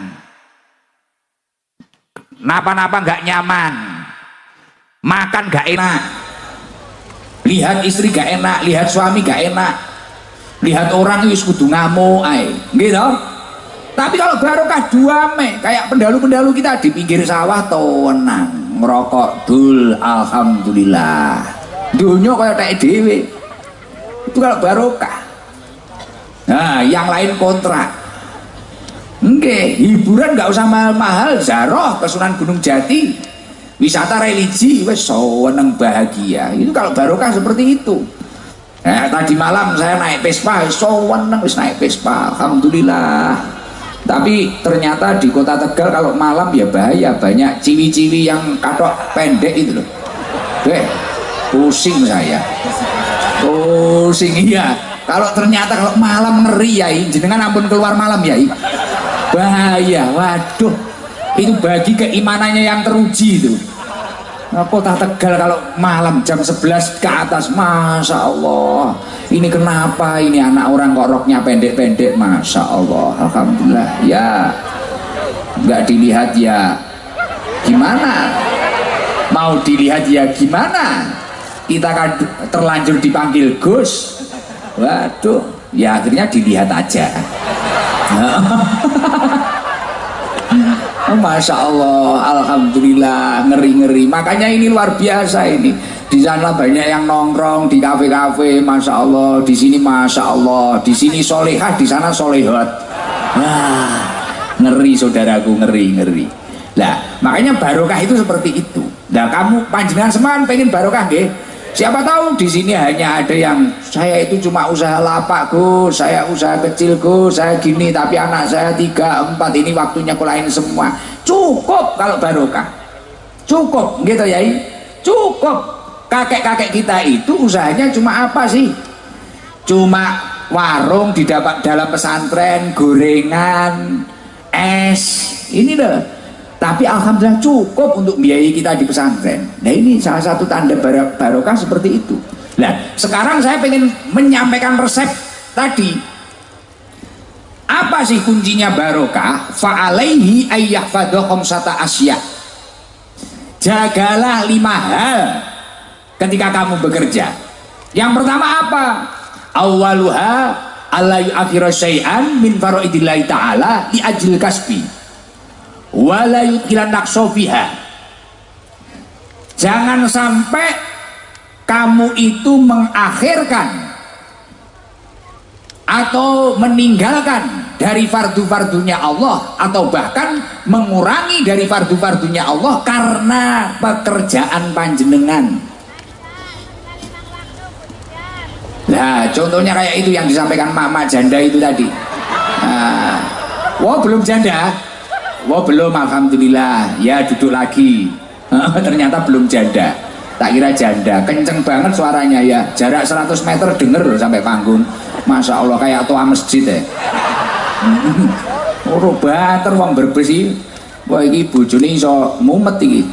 napa-napa nggak nyaman, makan nggak enak, lihat istri nggak enak, lihat suami nggak enak, lihat orang itu kudu ngamuk gitu. Tapi kalau barokah duame, kayak pendahulu-pendahulu kita di pinggir sawah tenang, ngerokok dul, alhamdulillah, dunia kayak tak dewe. Itu kalau barokah. Nah yang lain kontrak. Oke, hiburan nggak usah mahal-mahal, zaroh ke Sunan Gunung Jati, wisata religi, wes seneng bahagia. Itu kalau barokah seperti itu. Tadi malam saya naik Vespa, seneng wis naik Vespa, alhamdulillah. Tapi ternyata di kota Tegal kalau malam ya bahaya, banyak ciwi-ciwi yang katok pendek itu loh. Pusing saya. Pusing iya. Kalau ternyata kalau malam ngeri ya, jenengan ampun keluar malam ya. Bahaya, waduh. Itu bagi keimanannya yang teruji itu. Kota Tegal kalau malam jam 11 ke atas, Masya Allah, ini kenapa ini anak orang kok roknya pendek-pendek, Masya Allah, alhamdulillah ya. Nggak dilihat ya gimana, mau dilihat ya gimana, kita kan terlanjur dipanggil Gus, waduh ya akhirnya dilihat aja. Masya Allah, alhamdulillah, ngeri-ngeri. Makanya ini luar biasa ini. Di sana banyak yang nongkrong di kafe-kafe, Masya Allah. Di sini Masya Allah. Di sini solehah, di sana solehot. Wah, ngeri saudaraku, ngeri-ngeri. Nah, makanya barokah itu seperti itu. Nah, kamu panjenengan seman pengen barokah nggih? Siapa tahu di sini hanya ada yang saya itu cuma usaha lapak Gus, saya usaha kecil Gus, saya gini, tapi anak saya 3, 4 ini waktunya kulain semua. Cukup kalau barokah, cukup gitu ya, cukup. Kakek-kakek kita itu usahanya cuma apa sih? Cuma warung di dalam pesantren, gorengan, es, ini loh. Tapi alhamdulillah cukup untuk biayai kita di pesantren. Nah ini salah satu tanda barokah seperti itu. Nah sekarang saya pengen menyampaikan resep tadi. Apa sih kuncinya barokah? Fa'alaihi ayyahfadha khamsata asya. Jagalah 5 hal ketika kamu bekerja. Yang pertama apa? Awaluha alla yu'akhira syai'an min faraidillahi ta'ala li ajil kasbi. Wala yutkilan naksofiha. Jangan sampai kamu itu mengakhirkan atau meninggalkan dari fardu-fardunya Allah, atau bahkan mengurangi dari fardu-fardunya Allah karena pekerjaan panjenengan. Nah contohnya kayak itu yang disampaikan mama janda itu tadi. Wah belum janda. Wah belum, alhamdulillah ya, duduk lagi. Ternyata belum janda, tak kira janda. Kenceng banget suaranya ya, jarak 100 meter denger loh sampai panggung. Masya Allah kayak tua masjid ya. Ora banter wong berbesi. Wah iki bojone iso mumet iki.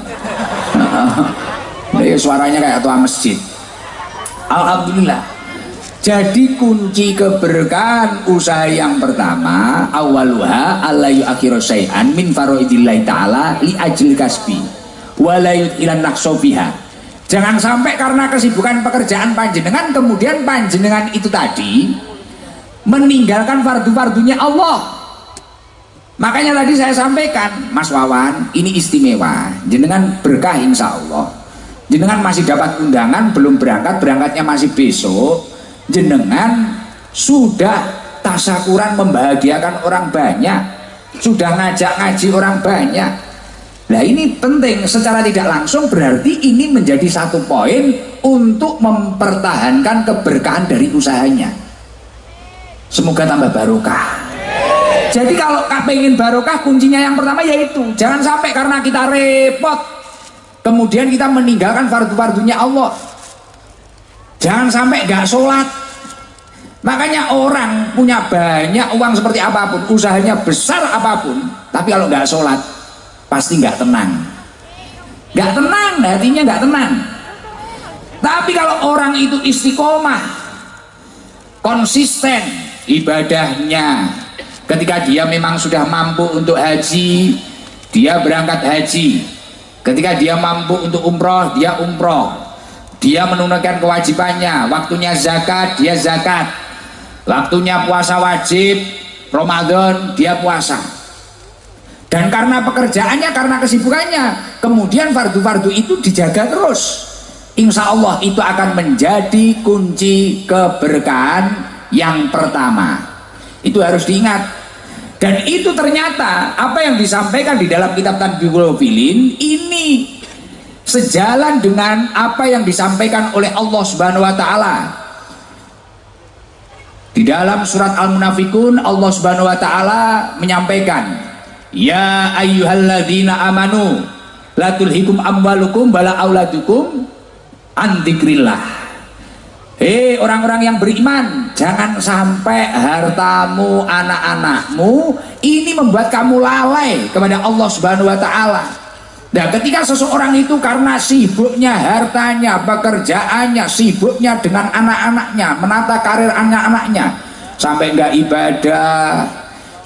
Suaranya kayak tua masjid. Alhamdulillah. Jadi kunci keberkahan usaha yang pertama, awaluha alla yu'akhiru syai'an min faraidillahi ta'ala li ajil kasbi wa la yut'ilan naqsofiha. Jangan sampai karena kesibukan pekerjaan panjenengan kemudian panjenengan itu tadi meninggalkan fardu-fardunya Allah. Makanya tadi saya sampaikan, Mas Wawan, ini istimewa. Jenengan berkah insya Allah. Jenengan masih dapat undangan, belum berangkat, berangkatnya masih besok. Jenengan sudah tasyakuran membahagiakan orang banyak, sudah ngajak ngaji orang banyak. Nah ini penting, secara tidak langsung berarti ini menjadi satu poin untuk mempertahankan keberkahan dari usahanya. Semoga tambah barokah. Jadi kalau pengen barokah, kuncinya yang pertama yaitu jangan sampai karena kita repot kemudian kita meninggalkan fardu-fardunya Allah. Jangan sampai gak sholat. Makanya orang punya banyak uang seperti apapun, usahanya besar apapun, tapi kalau gak sholat pasti gak tenang. Gak tenang, hatinya gak tenang. Tapi kalau orang itu istiqomah, konsisten ibadahnya, ketika dia memang sudah mampu untuk haji, dia berangkat haji. Ketika dia mampu untuk umroh, dia umroh. Dia menunaikan kewajibannya, waktunya zakat, dia zakat. Waktunya puasa wajib, Ramadan, dia puasa. Dan karena pekerjaannya, karena kesibukannya, kemudian fardu-fardu itu dijaga terus. Insya Allah itu akan menjadi kunci keberkahan yang pertama. Itu harus diingat. Dan itu ternyata apa yang disampaikan di dalam kitab Tanbihul Filin ini sejalan dengan apa yang disampaikan oleh Allah Subhanahu wa taala. Di dalam surat Al-Munafikun Allah Subhanahu wa taala menyampaikan, ya ayyuhalladzina amanu la tulhikum amwalukum wala auladukum an dzikrillah. Hei orang-orang yang beriman, jangan sampai hartamu, anak-anakmu ini membuat kamu lalai kepada Allah Subhanahu wa taala. Nah, ketika seseorang itu karena sibuknya hartanya, pekerjaannya, sibuknya dengan anak-anaknya, menata karir anak-anaknya, sampai enggak ibadah,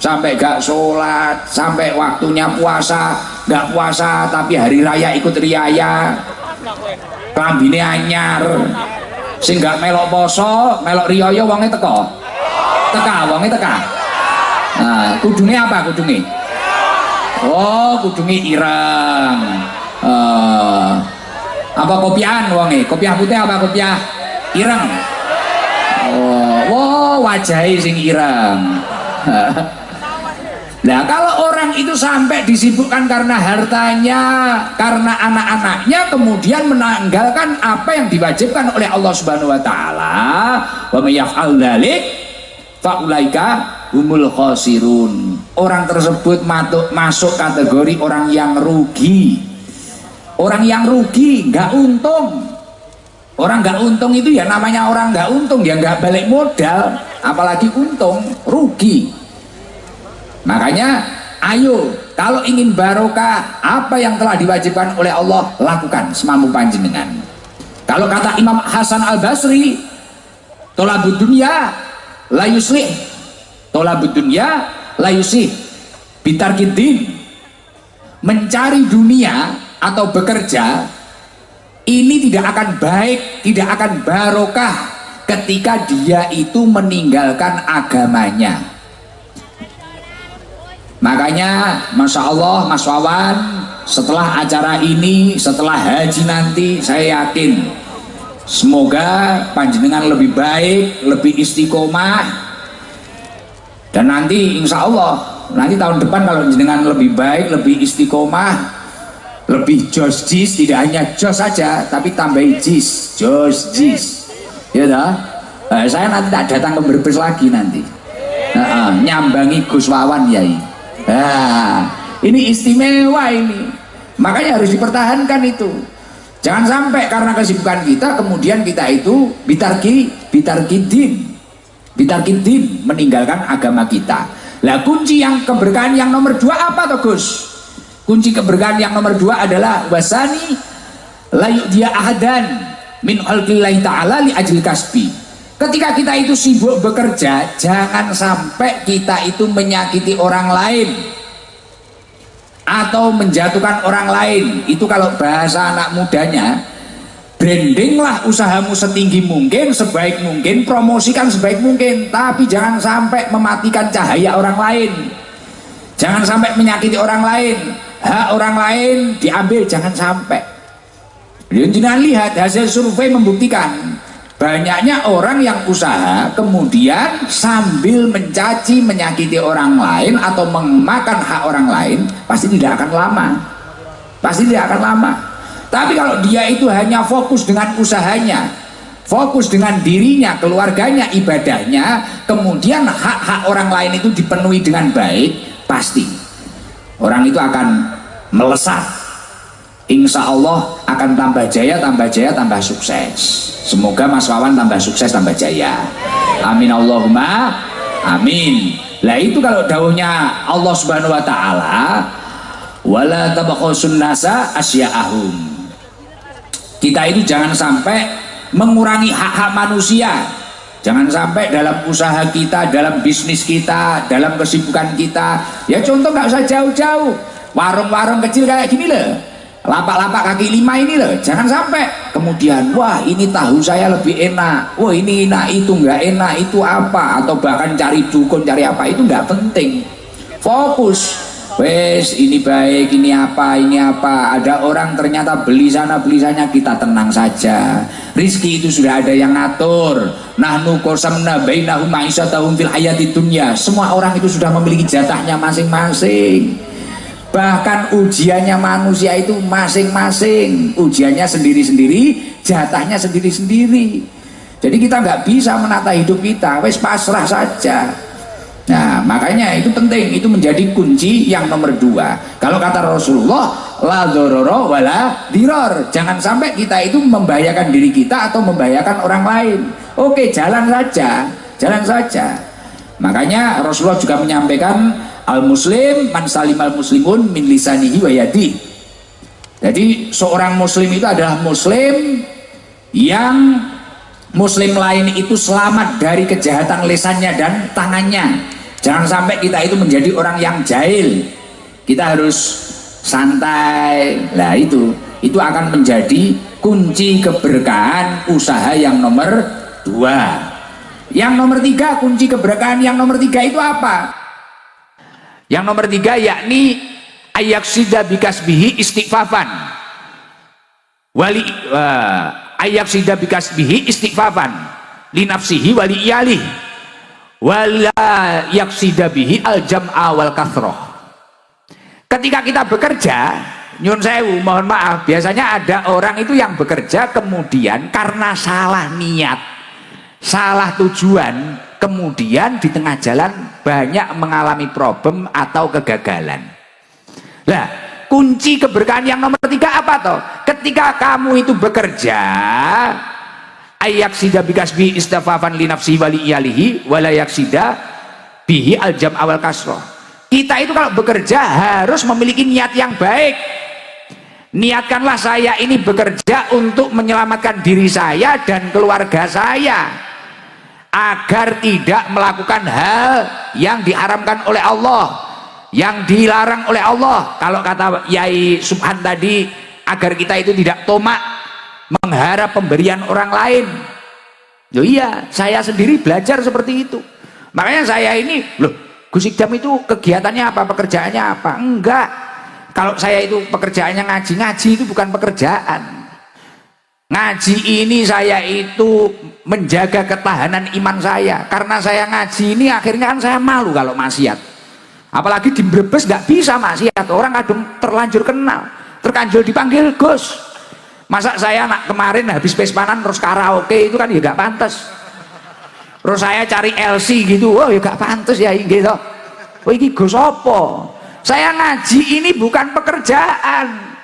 sampai enggak sholat, sampai waktunya puasa, enggak puasa tapi hari raya ikut riaya, klambine anyar, sing gak melok poso, melok riyaya wonge teka. Wonge teka. Nah, kudune apa kudune? Oh, kudune ireng. Apa kopiahan wonge? Kopiah putih apa kopiah ireng? Oh, wow, wajahe sing ireng. Nah, kalau orang itu sampai disibukkan karena hartanya, karena anak-anaknya, kemudian menanggalkan apa yang diwajibkan oleh Allah Subhanahu wa taala, wa may yaf'al dzalik fa ulaika humul khasirun. Orang tersebut masuk kategori orang yang rugi. Orang yang rugi, nggak untung. Orang nggak untung itu ya namanya orang nggak untung, ya nggak balik modal, apalagi untung, rugi. Makanya ayo kalau ingin barokah, apa yang telah diwajibkan oleh Allah lakukan semampu panjenengan. Kalau kata Imam Hasan Al-Basri, tolabud dunya la yuslih, tolabud dunya la yuslih bitarkid din. Mencari dunia atau bekerja ini tidak akan baik, tidak akan barokah ketika dia itu meninggalkan agamanya. Makanya Masya Allah Mas Wawan, setelah acara ini, setelah haji nanti, saya yakin semoga panjenengan lebih baik, lebih istiqomah, dan nanti insya Allah nanti tahun depan kalau panjenengan lebih baik, lebih istiqomah, lebih jos jis, tidak hanya jos saja tapi tambahin jis, jos jis ya dah. Saya nanti tak datang ke Brebes lagi nanti, nyambangi Gus Wawan Yai. Nah, ini istimewa ini. Makanya harus dipertahankan itu. Jangan sampai karena kesibukan kita kemudian kita itu bitarkidin meninggalkan agama kita. Lah kunci yang keberkahan yang nomor 2 apa toh Gus? Kunci keberkahan yang nomor 2 adalah wasani la yu'diya ahadan min khalqillahi ta'ala li ajli kasbi. Ketika kita itu sibuk bekerja, jangan sampai kita itu menyakiti orang lain atau menjatuhkan orang lain. Itu kalau bahasa anak mudanya, brandinglah usahamu setinggi mungkin, sebaik mungkin, promosikan sebaik mungkin, tapi jangan sampai mematikan cahaya orang lain, jangan sampai menyakiti orang lain, hak orang lain diambil, jangan sampai. Jangan lihat hasil survei membuktikan banyaknya orang yang usaha kemudian sambil mencaci, menyakiti orang lain atau memakan hak orang lain, pasti tidak akan lama, pasti tidak akan lama. Tapi kalau dia itu hanya fokus dengan usahanya, fokus dengan dirinya, keluarganya, ibadahnya, kemudian hak-hak orang lain itu dipenuhi dengan baik, pasti orang itu akan melesat. Insya Allah akan tambah jaya, tambah jaya, tambah sukses. Semoga Mas Wawan tambah sukses, tambah jaya. Amin Allahumma amin. Lah itu kalau dawuhnya Allah Subhanahu wa taala, wala tabakhusun nasa asya'ahum. Kita itu jangan sampai mengurangi hak-hak manusia. Jangan sampai dalam usaha kita, dalam bisnis kita, dalam kesibukan kita. Ya contoh nggak usah jauh-jauh. Warung-warung kecil kayak gini loh, lapak-lapak kaki 5 ini loh, jangan sampai kemudian wah ini tahu saya lebih enak, wah ini enak, itu nggak enak, itu apa, atau bahkan cari dukun, cari apa, itu nggak penting. Fokus, wes ini baik, ini apa, ini apa. Ada orang ternyata beli sana beli sana, kita tenang saja, rizki itu sudah ada yang ngatur. Nahnu qasamna bainahum ma'isyatahum fil hayatid dunya. Semua orang itu sudah memiliki jatahnya masing-masing. Bahkan ujiannya manusia itu masing-masing, ujiannya sendiri-sendiri, jatahnya sendiri-sendiri. Jadi kita nggak bisa menata hidup kita, wes pasrah saja. Nah makanya itu penting, itu menjadi kunci yang nomor 2. Kalau kata Rasulullah, la dororo wala diror, jangan sampai kita itu membahayakan diri kita atau membahayakan orang lain. Oke, jalan saja, jalan saja. Makanya Rasulullah juga menyampaikan, al muslim man salimal muslimun min lisanihi wa yadi. Jadi seorang muslim itu adalah muslim yang muslim lain itu selamat dari kejahatan lisannya dan tangannya. Jangan sampai kita itu menjadi orang yang jahil. Kita harus santai. Nah itu akan menjadi kunci keberkahan usaha yang nomor 2. Yang nomor 3, kunci keberkahan yang nomor 3 itu apa? Yang nomor 3 yakni ayaksida bikasbihi istighfafan wali ayaksida bikasbihi istighfafan linafsihi wali iyalih wala yaksida bihi al jam'a wal kathroh. Ketika kita bekerja, nyun sewu, mohon maaf, biasanya ada orang itu yang bekerja kemudian karena salah niat, salah tujuan, kemudian di tengah jalan banyak mengalami problem atau kegagalan. Nah, kunci keberkahan yang nomor 3 apa toh? Ketika kamu itu bekerja, ayaksida bikasbi istafafan li nafsi wali iyalihi wala yaksida bihi al jam awal kasroh. Kita itu kalau bekerja harus memiliki niat yang baik. Niatkanlah saya ini bekerja untuk menyelamatkan diri saya dan keluarga saya agar tidak melakukan hal yang diharamkan oleh Allah, yang dilarang oleh Allah. Kalau kata Yai Subhan tadi, agar kita itu tidak tomak mengharap pemberian orang lain. Loh iya, saya sendiri belajar seperti itu. Makanya saya ini, loh Gus Ikdam itu kegiatannya apa, pekerjaannya apa? Enggak. Kalau saya itu pekerjaannya ngaji itu bukan pekerjaan. Ngaji ini saya itu menjaga ketahanan iman saya. Karena saya ngaji ini akhirnya kan saya malu kalau maksiat. Apalagi di Brebes nggak bisa maksiat. Orang kadang terlanjur kenal, terkanjul dipanggil Gus. Masa saya kemarin habis pespanan terus karaoke, itu kan ya gak pantas. Terus saya cari LC gitu, oh ya gak pantas ya gitu. Oh ini Gus apa? Saya ngaji ini bukan pekerjaan.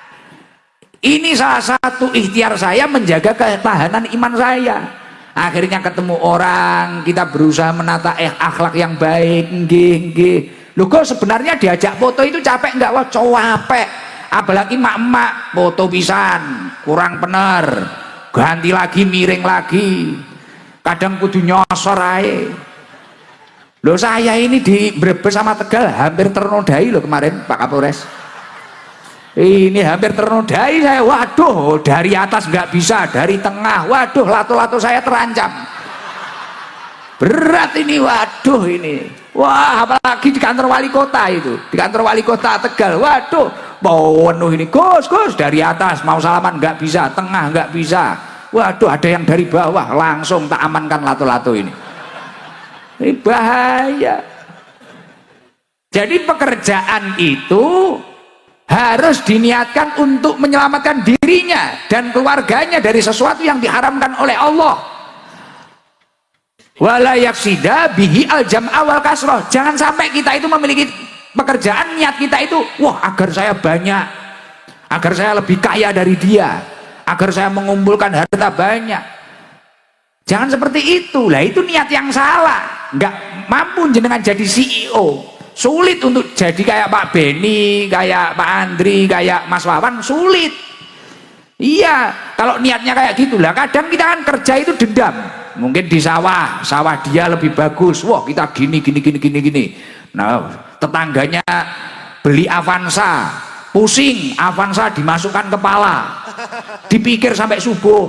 Ini salah satu ikhtiar saya menjaga ketahanan iman saya. Akhirnya ketemu orang, kita berusaha menata akhlak yang baik. Nggih. Loh kok sebenarnya diajak foto itu capek enggak? Wah capek. Apalagi mak-mak foto pisan kurang bener, ganti lagi, miring lagi, kadang kudu nyosor ae. Loh saya ini di Brebes sama Tegal hampir ternodai loh kemarin Pak Kapolres. Ini hampir ternodai saya. Waduh, dari atas nggak bisa, dari tengah, waduh lato-lato saya terancam. Berat ini, waduh ini. Wah apalagi di kantor wali kota itu, di kantor wali kota Tegal, waduh penuh ini. Gus dari atas mau salaman nggak bisa, tengah nggak bisa, waduh ada yang dari bawah, langsung tak amankan lato-lato ini bahaya. Jadi pekerjaan itu harus diniatkan untuk menyelamatkan dirinya dan keluarganya dari sesuatu yang diharamkan oleh Allah. Wala yaksida bihi al jam'a wal kasroh. Jangan sampai kita itu memiliki pekerjaan, niat kita itu wah agar saya banyak, agar saya lebih kaya dari dia, agar saya mengumpulkan harta banyak. Jangan seperti itu. Lah itu niat yang salah. Nggak mampu jenengan jadi CEO, sulit untuk jadi kayak Pak Beni, kayak Pak Andri, kayak Mas Wawan, sulit. Iya, kalau niatnya kayak gitulah. Kadang kita kan kerja itu dendam. Mungkin di sawah dia lebih bagus. Wah, kita gini. Nah, tetangganya beli Avanza, pusing, Avanza dimasukkan kepala. Dipikir sampai subuh.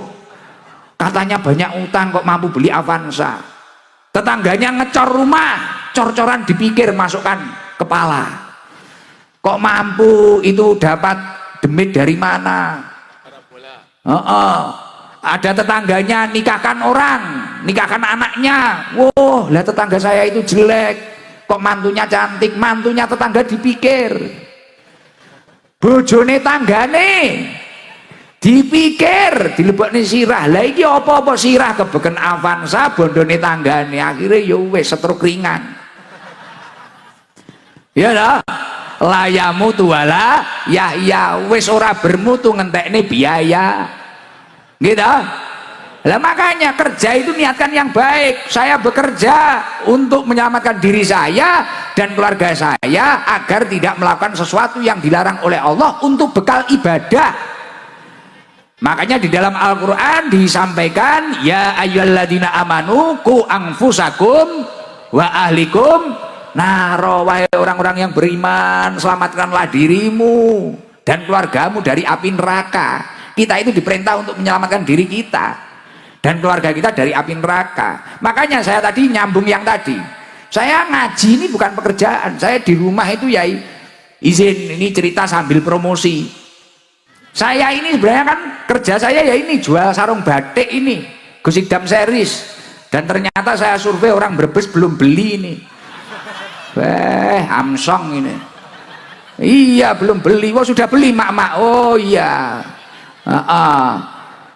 Katanya banyak utang kok mampu beli Avanza. Tetangganya ngecor rumah, cor-coran dipikir masukkan kepala. Kok mampu itu dapat demit dari mana? Ada tetangganya nikahkan orang, nikahkan anaknya. Wah, lah tetangga saya itu jelek, kok mantunya cantik, mantunya tetangga dipikir. Bojone tanggane dipikir dilebokne sirah. Lah iki apa-apa sirah kebeken Avanza bondone tanggane akhirnya ya wis setruk ringan. Ya dah layamu tuwala ya wis ora bermutu ngentekne biaya gitu. Lah makanya kerja itu niatkan yang baik. Saya bekerja untuk menyelamatkan diri saya dan keluarga saya agar tidak melakukan sesuatu yang dilarang oleh Allah untuk bekal ibadah. Makanya di dalam Al-Quran disampaikan ya ayyuhalladzina amanu qu anfusakum wa ahlikum naro, wahai orang-orang yang beriman, selamatkanlah dirimu dan keluargamu dari api neraka. Kita itu diperintah untuk menyelamatkan diri kita dan keluarga kita dari api neraka. Makanya saya tadi nyambung yang tadi, saya ngaji ini bukan pekerjaan. Saya di rumah itu ya izin ini cerita sambil promosi. Saya ini sebenarnya kan kerja saya ya ini jual sarung batik ini Gusikdam series, dan ternyata saya survei orang Brebes belum beli ini. Amsong ini. Iya belum beli. Wah sudah beli mak-mak. Oh iya.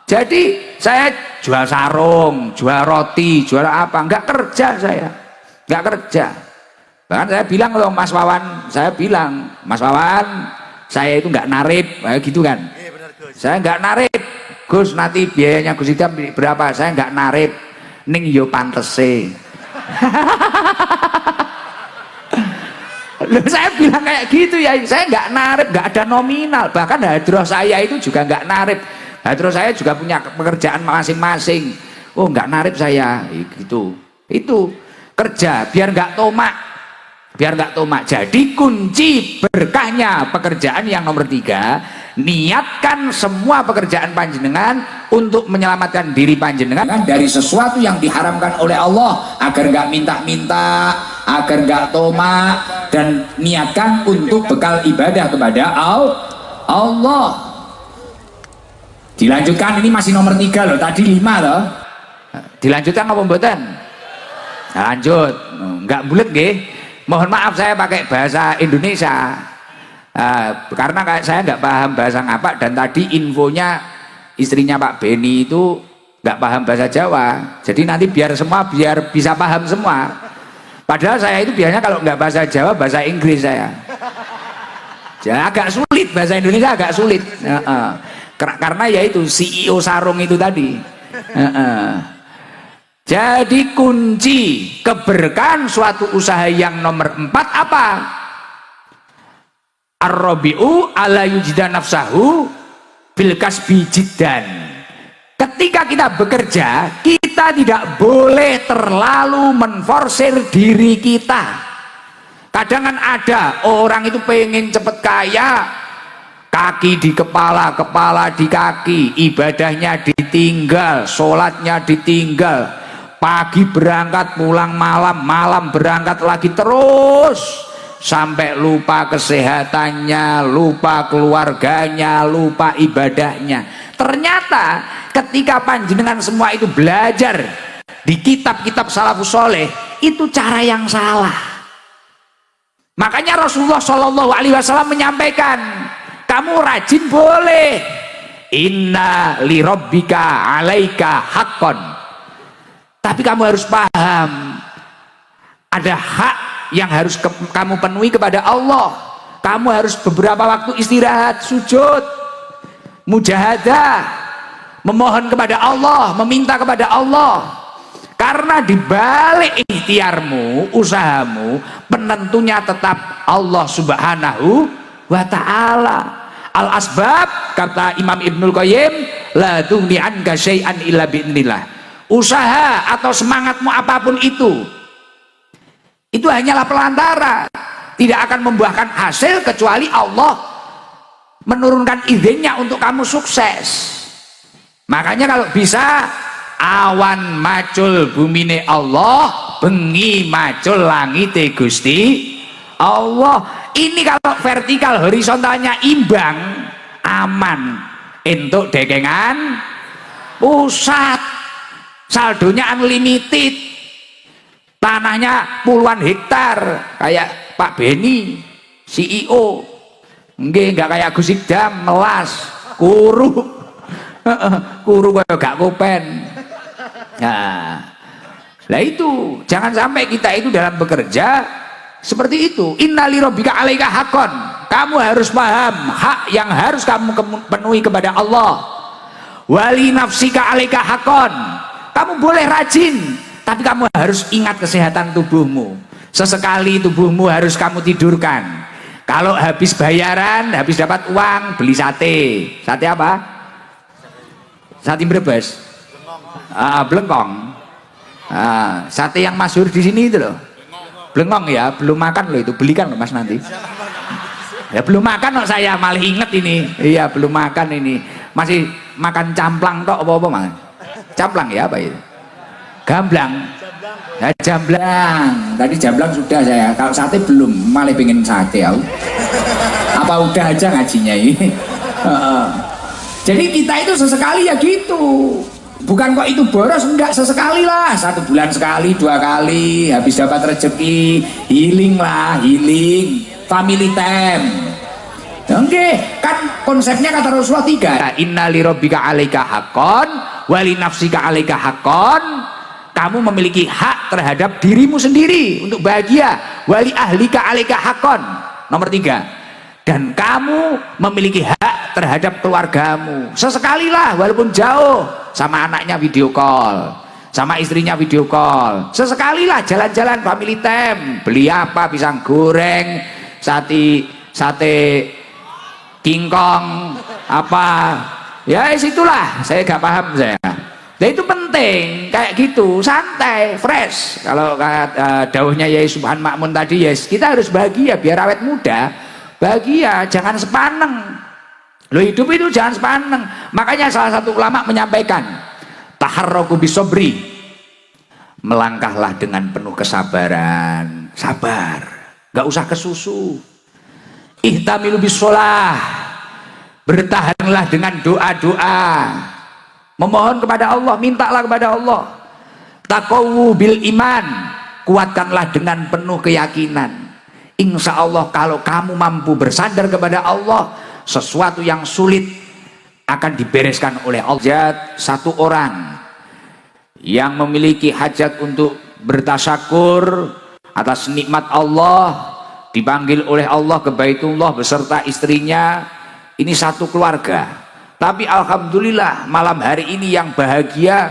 Jadi saya jual sarung, jual roti, jual apa? Enggak kerja saya. Enggak kerja. Bahkan saya bilang loh Mas Wawan, saya bilang Mas Wawan, saya itu enggak narip, gitu kan? Saya enggak narip. Gus nanti biayanya Gus Idam berapa? Saya enggak narip. Ning yo pantese. Loh, saya bilang kayak gitu ya, saya nggak narip, nggak ada nominal. Bahkan hadroh saya itu juga nggak narip. Hadroh saya juga punya pekerjaan masing-masing. Oh nggak narip saya, gitu. Itu kerja biar nggak tomak, biar nggak tomak. Jadi kunci berkahnya pekerjaan yang nomor 3, niatkan semua pekerjaan panjenengan untuk menyelamatkan diri panjenengan dari sesuatu yang diharamkan oleh Allah, agar nggak minta-minta, agar nggak tomak, dan niatkan untuk bekal ibadah kepada Allah. Dilanjutkan, ini masih nomor 3 loh, tadi 5 loh. Dilanjutkan apa mboten? Nah, lanjut, nggak bulet nggih. Mohon maaf saya pakai bahasa Indonesia. Karena saya nggak paham bahasa ngapak, dan tadi infonya istrinya Pak Beni itu nggak paham bahasa Jawa, jadi nanti biar bisa paham semua. Padahal saya itu biasanya kalau nggak bahasa Jawa bahasa Inggris saya. Jadi agak sulit bahasa Indonesia, agak sulit. Karena yaitu CEO sarung itu tadi. Jadi kunci keberkahan suatu usaha yang nomor 4 apa? Ar-rabi'u ala yujida nafsahu bil kasbi jiddan. Ketika kita bekerja, kita tidak boleh terlalu menforsir diri kita. Kadang kan ada orang itu pengen cepet kaya, kaki di kepala, kepala di kaki, ibadahnya ditinggal, sholatnya ditinggal, pagi berangkat pulang malam, malam berangkat lagi terus sampai lupa kesehatannya, lupa keluarganya, lupa ibadahnya. Ternyata ketika panjenengan semua itu belajar di kitab-kitab salafus soleh, itu cara yang salah. Makanya Rasulullah Shallallahu Alaihi Wasallam menyampaikan, kamu rajin boleh, inna li rabbika alaika haqqan, tapi kamu harus paham ada hak yang harus kamu penuhi kepada Allah. Kamu harus beberapa waktu istirahat, sujud, mujahadah, memohon kepada Allah, meminta kepada Allah. Karena di balik ikhtiarmu, usahamu, penentunya tetap Allah Subhanahu wa ta'ala. Al asbab, kata Imam Ibnul Qayyim, la tughni anka syai'an illa bi'nillah. Usaha atau semangatmu apapun itu hanyalah pelantara, tidak akan membuahkan hasil kecuali Allah menurunkan izinnya untuk kamu sukses. Makanya kalau bisa, awan macul bumine Allah, bengi macul langite Gusti Allah. Ini kalau vertikal horizontalnya imbang, aman, entuk dekengan pusat, saldonya unlimited, tanahnya puluhan hektar, kayak Pak Beni CEO. Nggak kayak Gus Idam melas kuru. kuru kaya gak kopen. Nah, lah itu jangan sampai kita itu dalam bekerja seperti itu. Innali rabbika 'alaika haqqan. Kamu harus paham hak yang harus kamu penuhi kepada Allah. Wali nafsika 'alaika haqqan. Kamu boleh rajin, tapi kamu harus ingat kesehatan tubuhmu. Sesekali tubuhmu harus kamu tidurkan. Kalau habis bayaran, habis dapat uang, beli sate. Sate apa? Sate Brebes. Blengkong. Sate yang masyhur di sini itu loh. Blengkong ya, belum makan loh itu, belikan loh Mas nanti. Ya belum makan loh saya, malah inget ini. Iya, belum makan ini. Masih makan camplang tok apa-apa Mas? Camplang ya apa itu? Gamblang. Nah, jamblang. Tadi jamblang sudah saya. Kalau sate belum, malah pengen sate aku. Apa udah aja ngajinya ini? Jadi kita itu sesekali ya gitu. Bukan kok itu boros, enggak, sesekali lah. 1 bulan sekali, 2 kali. Habis dapat rezeki, healing lah, healing. Family time. Oke, kan konsepnya kata Rasulullah 3. Inna li rabbika 'alaika haqqan wa li nafsika 'alaika haqqan. Kamu memiliki hak terhadap dirimu sendiri untuk bahagia. Wali ahlika 'alaika haqqan. Nomor 3. Dan kamu memiliki hak terhadap keluargamu. Sesekalilah walaupun jauh, sama anaknya video call, sama istrinya video call. Sesekalilah jalan-jalan family time. Beli apa? Pisang goreng, sate kingkong, apa? Ya situlah, saya gak paham saya. Nah itu penting, kayak gitu, santai, fresh. Kalau dawuhnya Yai Subhan Makmun tadi, yes, kita harus bahagia biar awet muda. Bahagia, jangan sepaneng. Lo hidup itu jangan sepaneng. Makanya salah satu ulama menyampaikan, taharraku bisobri, melangkahlah dengan penuh kesabaran, sabar, gak usah kesusu. Ihtamilu bisolah, bertahanlah dengan doa-doa, memohon kepada Allah, mintalah kepada Allah. Taqawu bil iman, kuatkanlah dengan penuh keyakinan. Insya Allah kalau kamu mampu bersandar kepada Allah, sesuatu yang sulit akan dibereskan oleh Allah. Satu orang yang memiliki hajat untuk bertasyakur atas nikmat Allah, dipanggil oleh Allah ke Baitullah beserta istrinya. Ini satu keluarga. Tapi alhamdulillah malam hari ini yang bahagia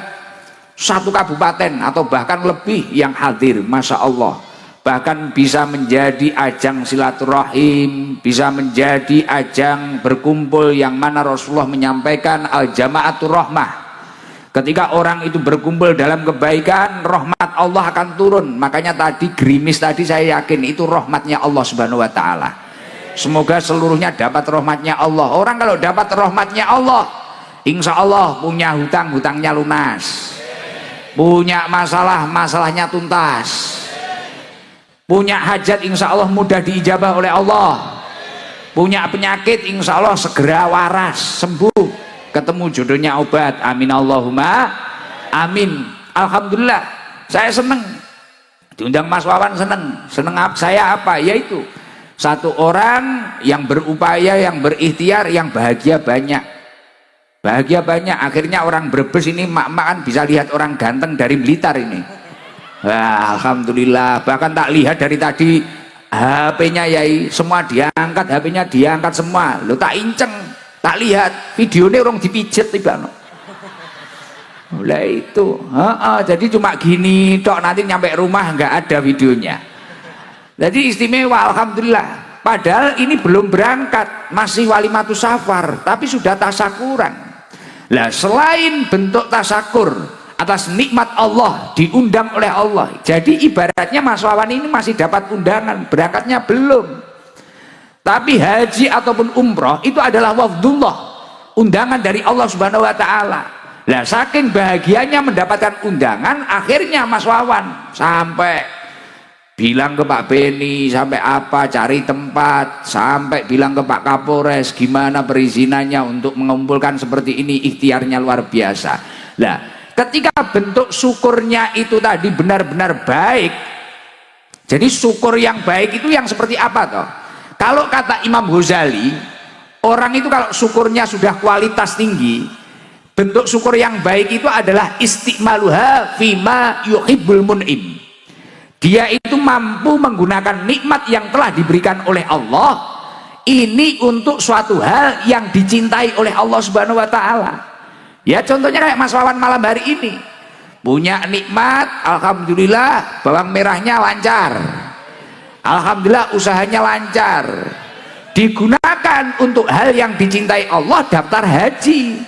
1 kabupaten atau bahkan lebih yang hadir, Masya Allah. Bahkan bisa menjadi ajang silaturahim, bisa menjadi ajang berkumpul yang mana Rasulullah menyampaikan al-jama'atur rahmah. Ketika orang itu berkumpul dalam kebaikan, rahmat Allah akan turun. Makanya tadi gerimis tadi saya yakin itu rahmatnya Allah Subhanahu wa taala. Semoga seluruhnya dapat rahmatnya Allah. Orang kalau dapat rahmatnya Allah, insya Allah punya hutang, hutangnya lunas. Punya masalah, masalahnya tuntas. Punya hajat insya Allah mudah diijabah oleh Allah. Punya penyakit insya Allah segera waras, sembuh, ketemu jodohnya obat. Amin Allahumma amin. Alhamdulillah saya seneng diundang Mas Wawan, seneng saya apa? Yaitu satu orang yang berupaya, yang berikhtiar, yang bahagia banyak. Bahagia banyak. Akhirnya orang Brebes ini mak-makan bisa lihat orang ganteng dari Blitar ini. Wah, alhamdulillah. Bahkan tak lihat dari tadi HP-nya Yai semua diangkat, HP-nya diangkat semua. Lo tak inceng, tak lihat videonya orang dipijet tiba no. Mulai itu, jadi cuma gini tok, nanti nyampe rumah nggak ada videonya. Jadi istimewa, alhamdulillah. Padahal ini belum berangkat, masih walimatus safar, tapi sudah tasakuran. Lah selain bentuk tasakur atas nikmat Allah, diundang oleh Allah. Jadi ibaratnya Mas Wawan ini masih dapat undangan, berangkatnya belum. Tapi haji ataupun umroh itu adalah wafdullah, undangan dari Allah Subhanahu wa taala. Lah saking bahagianya mendapatkan undangan, akhirnya Mas Wawan sampai bilang ke Pak Beni, sampai apa, cari tempat, sampai bilang ke Pak Kapolres gimana perizinannya untuk mengumpulkan seperti ini, ikhtiarnya luar biasa. Lah ketika bentuk syukurnya itu tadi benar-benar baik, jadi syukur yang baik itu yang seperti apa toh? Kalau kata Imam Ghazali, orang itu kalau syukurnya sudah kualitas tinggi, Bentuk syukur yang baik itu adalah istiqmaluha fima yuhibbul mun'im. Dia itu mampu menggunakan nikmat yang telah diberikan oleh Allah ini untuk suatu hal yang dicintai oleh Allah Subhanahu wa taala. Ya contohnya kayak Mas Wawan malam hari ini. Punya nikmat, alhamdulillah bawang merahnya lancar. Alhamdulillah usahanya lancar. Digunakan untuk hal yang dicintai Allah, daftar haji.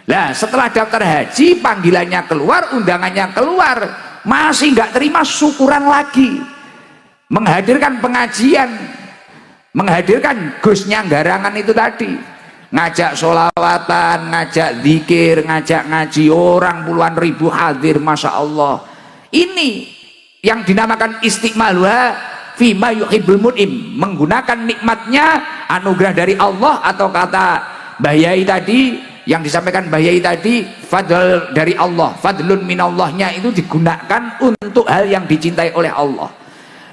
Nah setelah daftar haji, panggilannya keluar, undangannya keluar, masih nggak terima, syukuran lagi, menghadirkan pengajian, menghadirkan Gusnya Garangan itu tadi, ngajak sholawatan, ngajak zikir, ngajak ngaji, orang puluhan ribu hadir, masya Allah. Ini yang dinamakan istiqmaluha fima yuhibbul mun'im, menggunakan nikmatnya, anugerah dari Allah, atau kata Mbah Yai tadi yang disampaikan Mbah Yai tadi, fadl dari Allah, fadlun minallahnya itu digunakan untuk hal yang dicintai oleh Allah.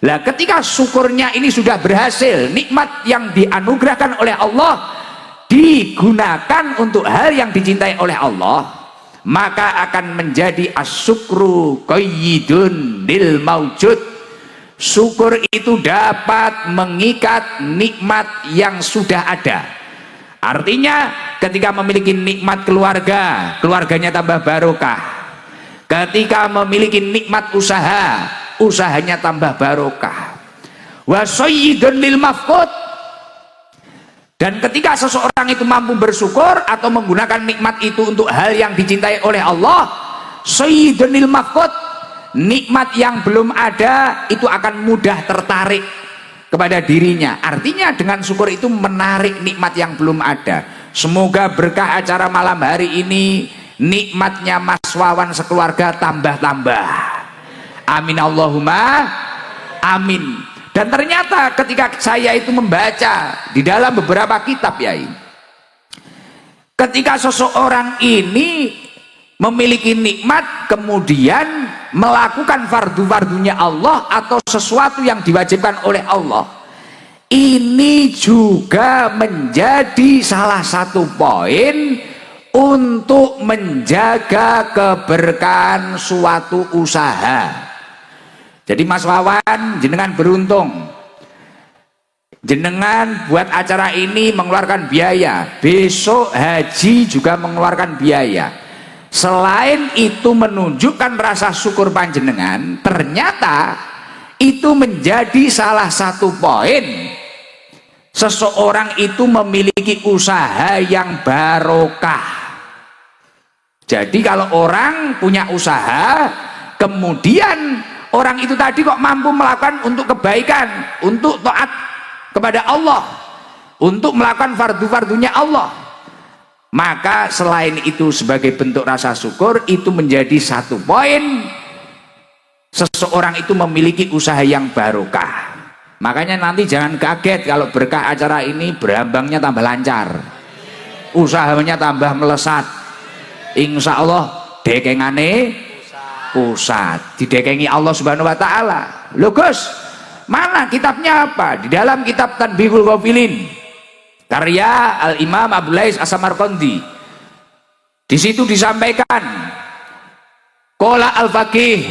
Lah ketika syukurnya ini sudah berhasil, nikmat yang dianugerahkan oleh Allah digunakan untuk hal yang dicintai oleh Allah, maka akan menjadi asyukru qayyidun lil maujud. Syukur itu dapat mengikat nikmat yang sudah ada. Artinya ketika memiliki nikmat keluarga, keluarganya tambah barokah. Ketika memiliki nikmat usaha, usahanya tambah barokah. Wa sayyidun lil mafqud. Dan ketika seseorang itu mampu bersyukur atau menggunakan nikmat itu untuk hal yang dicintai oleh Allah, sayyidun lil mafqud, nikmat yang belum ada itu akan mudah tertarik kepada dirinya. Artinya dengan syukur itu menarik nikmat yang belum ada. Semoga berkah acara malam hari ini, nikmatnya Mas Wawan sekeluarga tambah-tambah. Amin Allahumma amin. Dan ternyata ketika saya itu membaca di dalam beberapa kitab, Yai, ketika seseorang ini memiliki nikmat kemudian melakukan fardu-fardunya Allah atau sesuatu yang diwajibkan oleh Allah, ini juga menjadi salah satu poin untuk menjaga keberkahan suatu usaha. Jadi Mas Wawan, jenengan beruntung, jenengan buat acara ini mengeluarkan biaya, besok haji juga mengeluarkan biaya. Selain itu menunjukkan rasa syukur panjenengan, ternyata itu menjadi salah satu poin seseorang itu memiliki usaha yang barokah. Jadi kalau orang punya usaha, kemudian orang itu tadi kok mampu melakukan untuk kebaikan, untuk taat kepada Allah, untuk melakukan fardu-fardunya Allah, maka selain itu sebagai bentuk rasa syukur, itu menjadi satu poin seseorang itu memiliki usaha yang barokah. Makanya nanti jangan kaget kalau berkah acara ini berambangnya tambah lancar, usahanya tambah melesat, insya Allah dekengane pusat, didekengi Allah Subhanahu wa taala. Loh Gus, mana kitabnya apa? Di dalam kitab Tanbihul Ghafilin karya Al-Imam Abdul Lais As-Samarqandi, di situ disampaikan qala al-faqih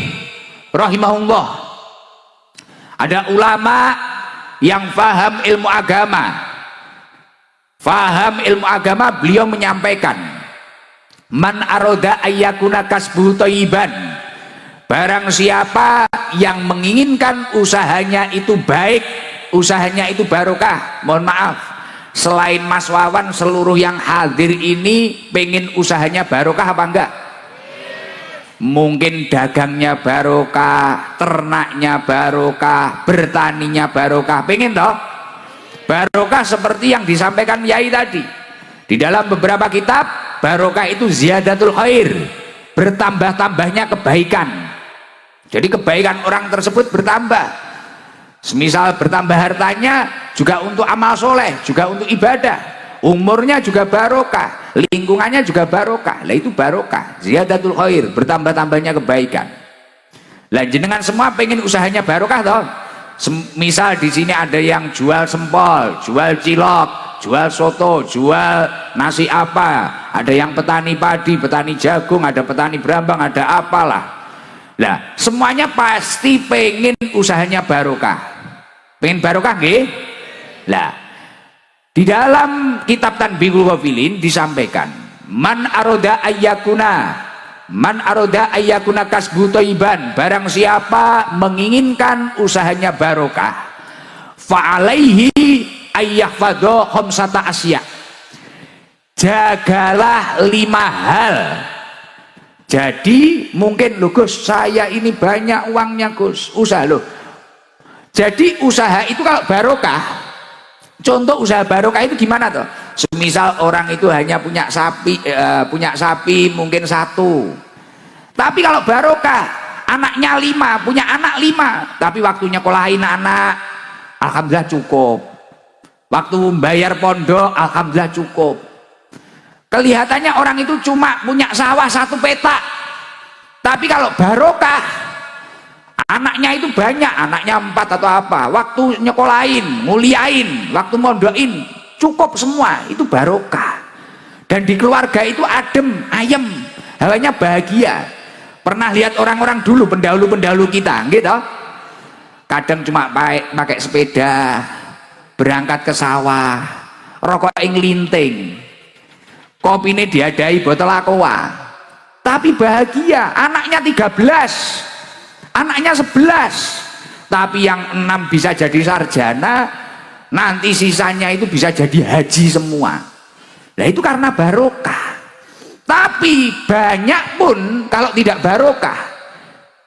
rahimahullah, ada ulama yang faham ilmu agama, beliau menyampaikan, man aroda ayyakuna kasbuhu thayyiban, barang siapa yang menginginkan usahanya itu baik, usahanya itu barokah. Mohon maaf, selain Mas Wawan, seluruh yang hadir ini pengen usahanya barokah apa enggak? Mungkin dagangnya barokah, ternaknya barokah, bertaninya barokah, pengen toh? Barokah seperti yang disampaikan Yai tadi di dalam beberapa kitab. Barokah itu ziyadatul khair, bertambah-tambahnya kebaikan. Jadi kebaikan orang tersebut bertambah. Semisal bertambah hartanya juga untuk amal soleh, juga untuk ibadah. Umurnya juga barokah, lingkungannya juga barokah. Lah itu barokah, ziyadatul khair, bertambah-tambahnya kebaikan. Lah jenengan semua pengen usahanya barokah toh? Misal di sini ada yang jual sempol, jual cilok, jual soto, jual nasi apa, ada yang petani padi, petani jagung, ada petani berambang, ada apalah. Nah, semuanya pasti pengen usahanya barokah. Pengen barokah nggih? Lah, di dalam kitab Tanbihul Ghafilin disampaikan, man aroda ayyakuna kasbu thayyiban, barang siapa menginginkan usahanya barokah, fa'alaihi ayyahfadha khamsata asya, jagalah 5 hal. Jadi mungkin loh Gus, saya ini banyak uangnya Gus, usaha loh. Jadi usaha itu kalau barokah, contoh usaha barokah itu gimana toh? Semisal orang itu hanya punya sapi mungkin 1, tapi kalau barokah anaknya 5, punya anak 5, tapi waktunya nyekolahin anak alhamdulillah cukup, waktu bayar pondok alhamdulillah cukup. Kelihatannya orang itu cuma punya sawah 1 petak, tapi kalau barokah anaknya itu banyak, anaknya 4 atau apa, waktu nyekolahin, muliain, waktu mondokin cukup semua, itu barokah. Dan di keluarga itu adem, ayem, hawanya bahagia. Pernah lihat orang-orang dulu, pendahulu-pendahulu kita gitu, kadang cuma pakai sepeda berangkat ke sawah, rokok linting, kopi ini diadai botol aqua, tapi bahagia. Anaknya 13, anaknya 11, tapi yang 6 bisa jadi sarjana, nanti sisanya itu bisa jadi haji semua. Nah itu karena barokah. Tapi banyak pun kalau tidak barokah,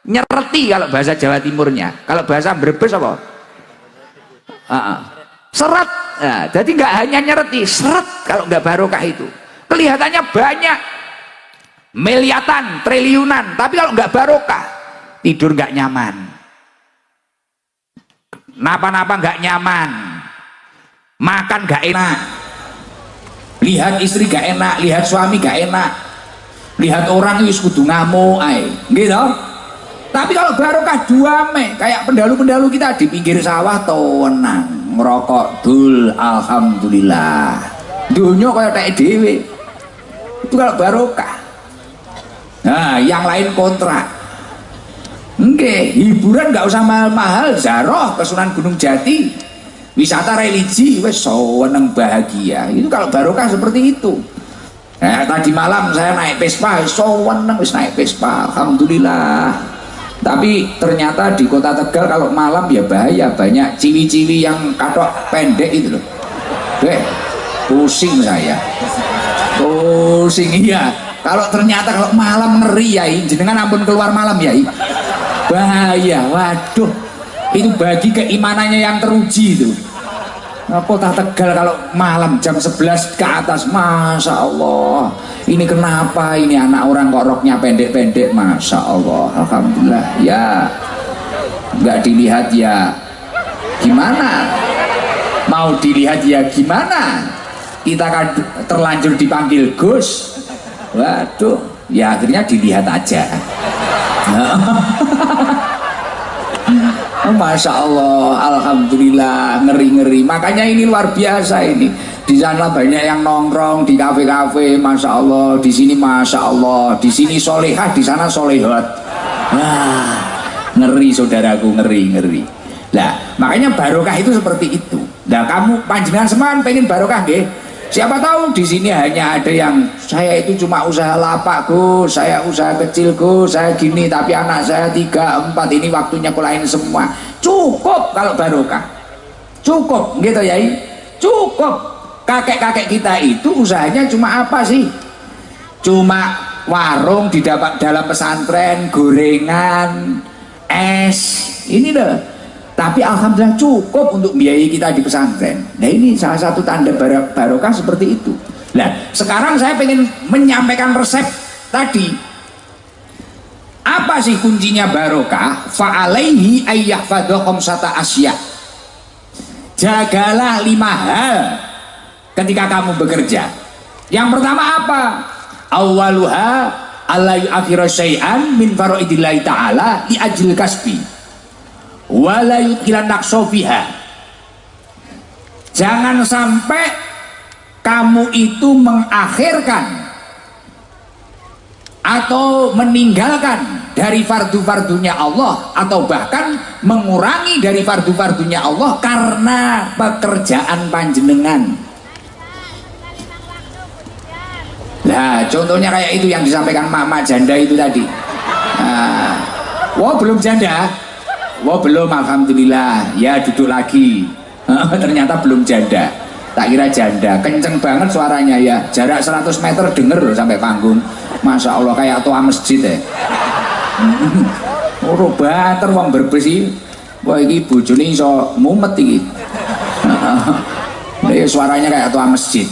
nyereti kalau bahasa Jawa Timurnya, kalau bahasa Brebes apa? Seret. Nah, jadi nggak hanya nyereti, seret kalau nggak barokah itu. Kelihatannya banyak, miliatan, triliunan, tapi kalau nggak barokah, tidur nggak nyaman, napa-napa nggak nyaman, makan gak enak, lihat istri gak enak, lihat suami gak enak, lihat orang wis kudu ngamuk ae gitu. Tapi kalau barokah duame, kayak pendahulu-pendahulu kita di pinggir sawah tenang ngerokok dul, alhamdulillah, dunia kayak tek dhewe. Itu kalau barokah. Nah yang lain kontrak. Oke, hiburan nggak usah mahal-mahal, zaroh ke Sunan Gunung Jati, wisata religi, wes seneng bahagia. Itu kalau barokah seperti itu. Nah, tadi malam saya naik Vespa, seneng wis naik Vespa, alhamdulillah. Tapi ternyata di kota Tegal kalau malam ya bahaya, banyak ciwi-ciwi yang katok pendek itu loh. Pusing saya, pusing iya. Kalau ternyata kalau malam ngeri ya, jenengan ampun keluar malam ya, bahaya. Waduh, itu bagi keimanannya yang teruji itu. Nah, kota Tegal kalau malam jam 11 ke atas, masya Allah, ini kenapa ini anak orang kok roknya pendek-pendek, masya Allah, alhamdulillah ya. Nggak dilihat ya gimana, mau dilihat ya gimana, kita kan terlanjur dipanggil Gus. Waduh, ya akhirnya dilihat aja. Masya Allah, alhamdulillah, ngeri-ngeri. Makanya ini luar biasa ini. Di sana banyak yang nongkrong di kafe-kafe, masya Allah. Di sini masya Allah. Di sini solehah, di sana solehot. Wah, ngeri saudaraku, ngeri-ngeri. Nah, makanya barokah itu seperti itu. Nah, kamu panjenengan seman pengen barokah nggih? Siapa tahu di sini hanya ada yang saya itu cuma usaha lapak Gus, saya usaha kecil Gus, saya gini, tapi anak saya 3, 4 ini waktunya kulain semua. Cukup kalau barokah, cukup gitu ya, cukup. Kakek-kakek kita itu usahanya cuma apa sih? Cuma warung di dalam pesantren, gorengan, es, ini loh. Tapi alhamdulillah cukup untuk biayai kita di pesantren. Nah ini salah satu tanda barokah seperti itu. Nah sekarang saya pengen menyampaikan resep tadi. Apa sih kuncinya barokah? Fa'alaihi ayyahfadha khamsata asya. Jagalah 5 hal ketika kamu bekerja. Yang pertama apa? Awaluha alla yu'akhira syai'an min faraidillahi ta'ala li ajlil kasbi wala yudkhilan naqsa fiha. Jangan sampai kamu itu mengakhirkan atau meninggalkan dari fardu-fardunya Allah, atau bahkan mengurangi dari fardu-fardunya Allah karena pekerjaan panjenengan. Nah, contohnya kayak itu yang disampaikan mama janda itu tadi. Nah, wah belum janda, wah belum, alhamdulillah, ya duduk lagi. Ternyata belum janda, tak kira janda. Kenceng banget suaranya ya, jarak 100 meter denger loh sampai panggung. Masya Allah kayak tua masjid ya. Ora banter wong berbesi. Wah iki bojone iso mumet iki. Suaranya kayak tua masjid.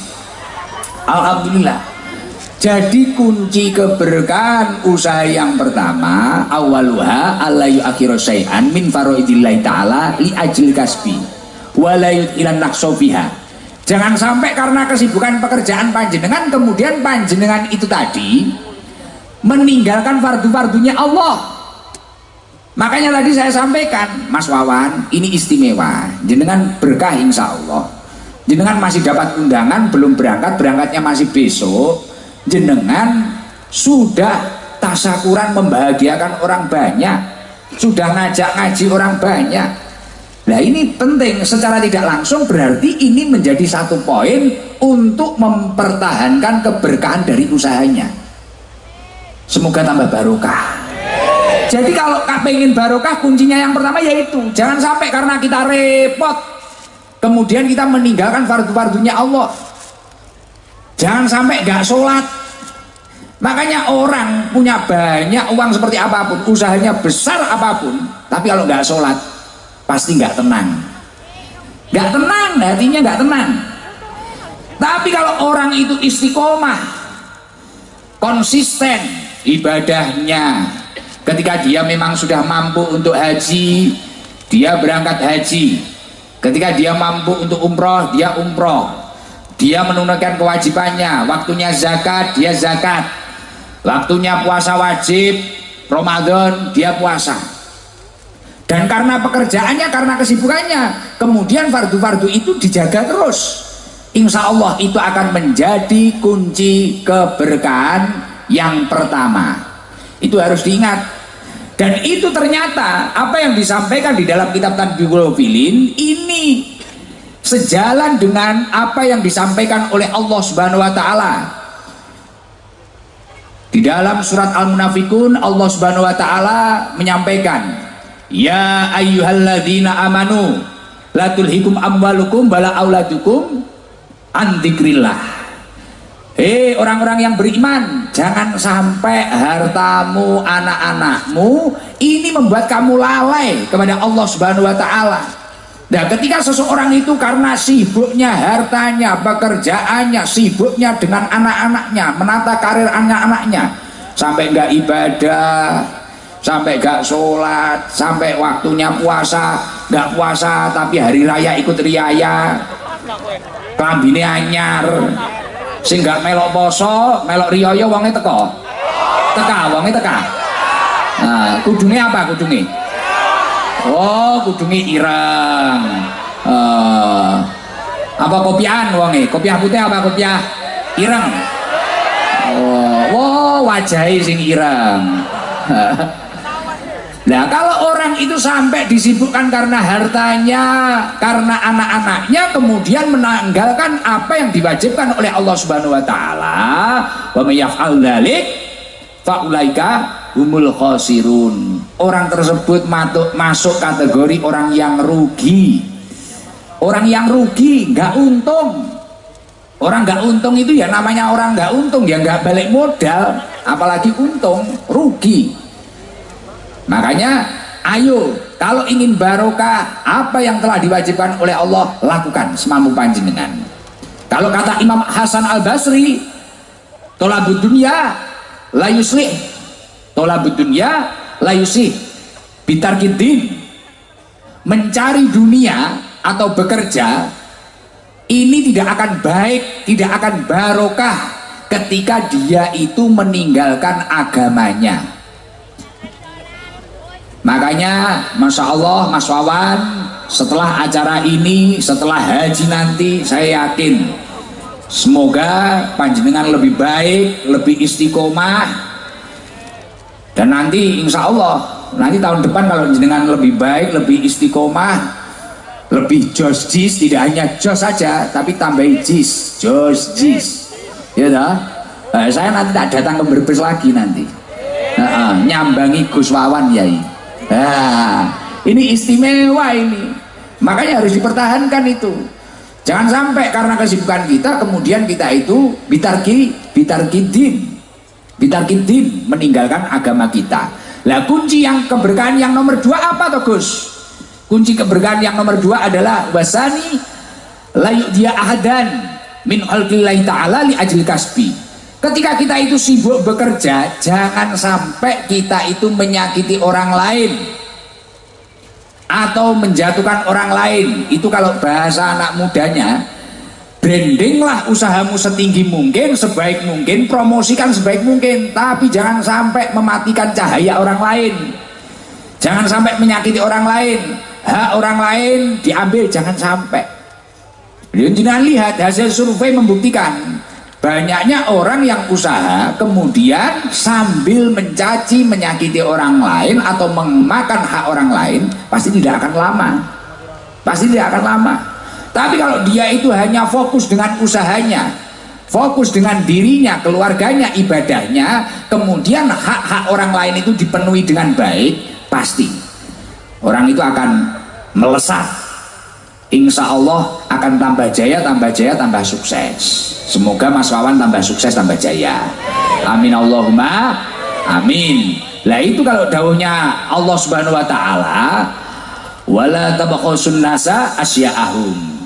Alhamdulillah. Jadi kunci keberkahan usaha yang pertama, awaluha alla yu'akhiru syai'an min faraidillah ta'ala li ajil kasbi wa la yudhilan naqsa fiha. Jangan sampai karena kesibukan pekerjaan panjenengan kemudian panjenengan itu tadi meninggalkan fardu-fardunya Allah. Makanya tadi saya sampaikan, Mas Wawan, ini istimewa. Jenengan berkah insya Allah. Jenengan masih dapat undangan, belum berangkat, berangkatnya masih besok. Jenengan sudah tasyakuran membahagiakan orang banyak, sudah ngajak ngaji orang banyak. Nah ini penting, secara tidak langsung berarti ini menjadi satu poin untuk mempertahankan keberkahan dari usahanya. Semoga tambah barokah. Jadi kalau pengen barokah, kuncinya yang pertama yaitu jangan sampai karena kita repot kemudian kita meninggalkan fardu-fardunya Allah. Jangan sampai gak sholat. Makanya orang punya banyak uang seperti apapun, usahanya besar apapun, tapi kalau gak sholat pasti gak tenang. Gak tenang, hatinya gak tenang. Tapi kalau orang itu istiqomah, konsisten ibadahnya, ketika dia memang sudah mampu untuk haji, dia berangkat haji. Ketika dia mampu untuk umroh, dia umroh. Dia menunaikan kewajibannya, waktunya zakat, dia zakat. Waktunya puasa wajib, Ramadan, dia puasa. Dan karena pekerjaannya, karena kesibukannya, kemudian fardu-fardu itu dijaga terus. Insya Allah itu akan menjadi kunci keberkahan yang pertama. Itu harus diingat. Dan itu ternyata apa yang disampaikan di dalam kitab Tanbihul Filin ini sejalan dengan apa yang disampaikan oleh Allah Subhanahu wa taala. Di dalam surat Al-Munafikun Allah Subhanahu wa taala menyampaikan, "Ya ayyuhalladzina amanu la tulhikum amwalukum wala auladukum an dzikrillah." Hei orang-orang yang beriman, jangan sampai hartamu, anak-anakmu ini membuat kamu lalai kepada Allah Subhanahu wa taala. Nah, ketika seseorang itu karena sibuknya hartanya, pekerjaannya, sibuknya dengan anak-anaknya, menata karir anak-anaknya, sampai nggak ibadah, sampai nggak sholat, sampai waktunya puasa, nggak puasa, tapi hari raya ikut riaya, klambine anyar, sing nggak melok poso, melok riaya, wonge teko, wonge teka. Nah, kudune apa kudune? Oh, kudunge ireng. Apa kopiahan wonge? Kopiah putih apa kopiah ireng? Oh, wow, wajahe sing ireng. Nah, kalau orang itu sampai disibukkan karena hartanya, karena anak-anaknya, kemudian menanggalkan apa yang diwajibkan oleh Allah Subhanahu wa taala, wa may yaf'al dzalik fa ulaika humul khosirun. Orang tersebut masuk kategori orang yang rugi. Orang yang rugi, nggak untung. Orang nggak untung itu ya namanya orang nggak untung, ya nggak balik modal, apalagi untung, rugi. Makanya ayo kalau ingin barokah, apa yang telah diwajibkan oleh Allah lakukan semampu panjenengan. Kalau kata Imam Hasan Al Basri, tolabud dunya la yuslih, tolabud dunya la yuslih bitarkiddin. Mencari dunia atau bekerja ini tidak akan baik, tidak akan barokah ketika dia itu meninggalkan agamanya. Makanya Masya Allah Mas Wawan, setelah acara ini, setelah haji nanti, saya yakin Semoga panjenengan lebih baik, lebih istiqomah, dan nanti insya Allah nanti tahun depan kalau jenengan lebih baik, lebih istiqomah, lebih jos jis, tidak hanya jos saja tapi tambahin jis, jos jis, ya dah. Saya nanti tak datang ke Brebes lagi nanti, nyambangi Gus Wawan Yai. Ini istimewa ini, makanya harus dipertahankan itu. Jangan sampai karena kesibukan kita kemudian kita itu bitarkidin meninggalkan agama kita. Lah kunci yang keberkahan yang nomor 2 apa toh Gus? Kunci keberkahan yang nomor 2 adalah wasani layu dia ahadan min khalqillahi ta'ala li ajli kasbi. Ketika kita itu sibuk bekerja, jangan sampai kita itu menyakiti orang lain atau menjatuhkan orang lain. Itu kalau bahasa anak mudanya, brandinglah usahamu setinggi mungkin, sebaik mungkin, promosikan sebaik mungkin, tapi jangan sampai mematikan cahaya orang lain, jangan sampai menyakiti orang lain, hak orang lain diambil, jangan sampai. Jangan lihat hasil survei membuktikan banyaknya orang yang usaha kemudian sambil mencaci, menyakiti orang lain atau memakan hak orang lain, pasti tidak akan lama, pasti tidak akan lama. Tapi kalau dia itu hanya fokus dengan usahanya, fokus dengan dirinya, keluarganya, ibadahnya, kemudian hak-hak orang lain itu dipenuhi dengan baik, pasti orang itu akan melesat. Insya Allah akan tambah jaya, tambah sukses. Semoga Mas Wawan tambah sukses, tambah jaya. Amin Allahumma amin. Lah itu kalau dawuhnya Allah Subhanahu wa taala, wala tabakhusun nasa asya'ahum.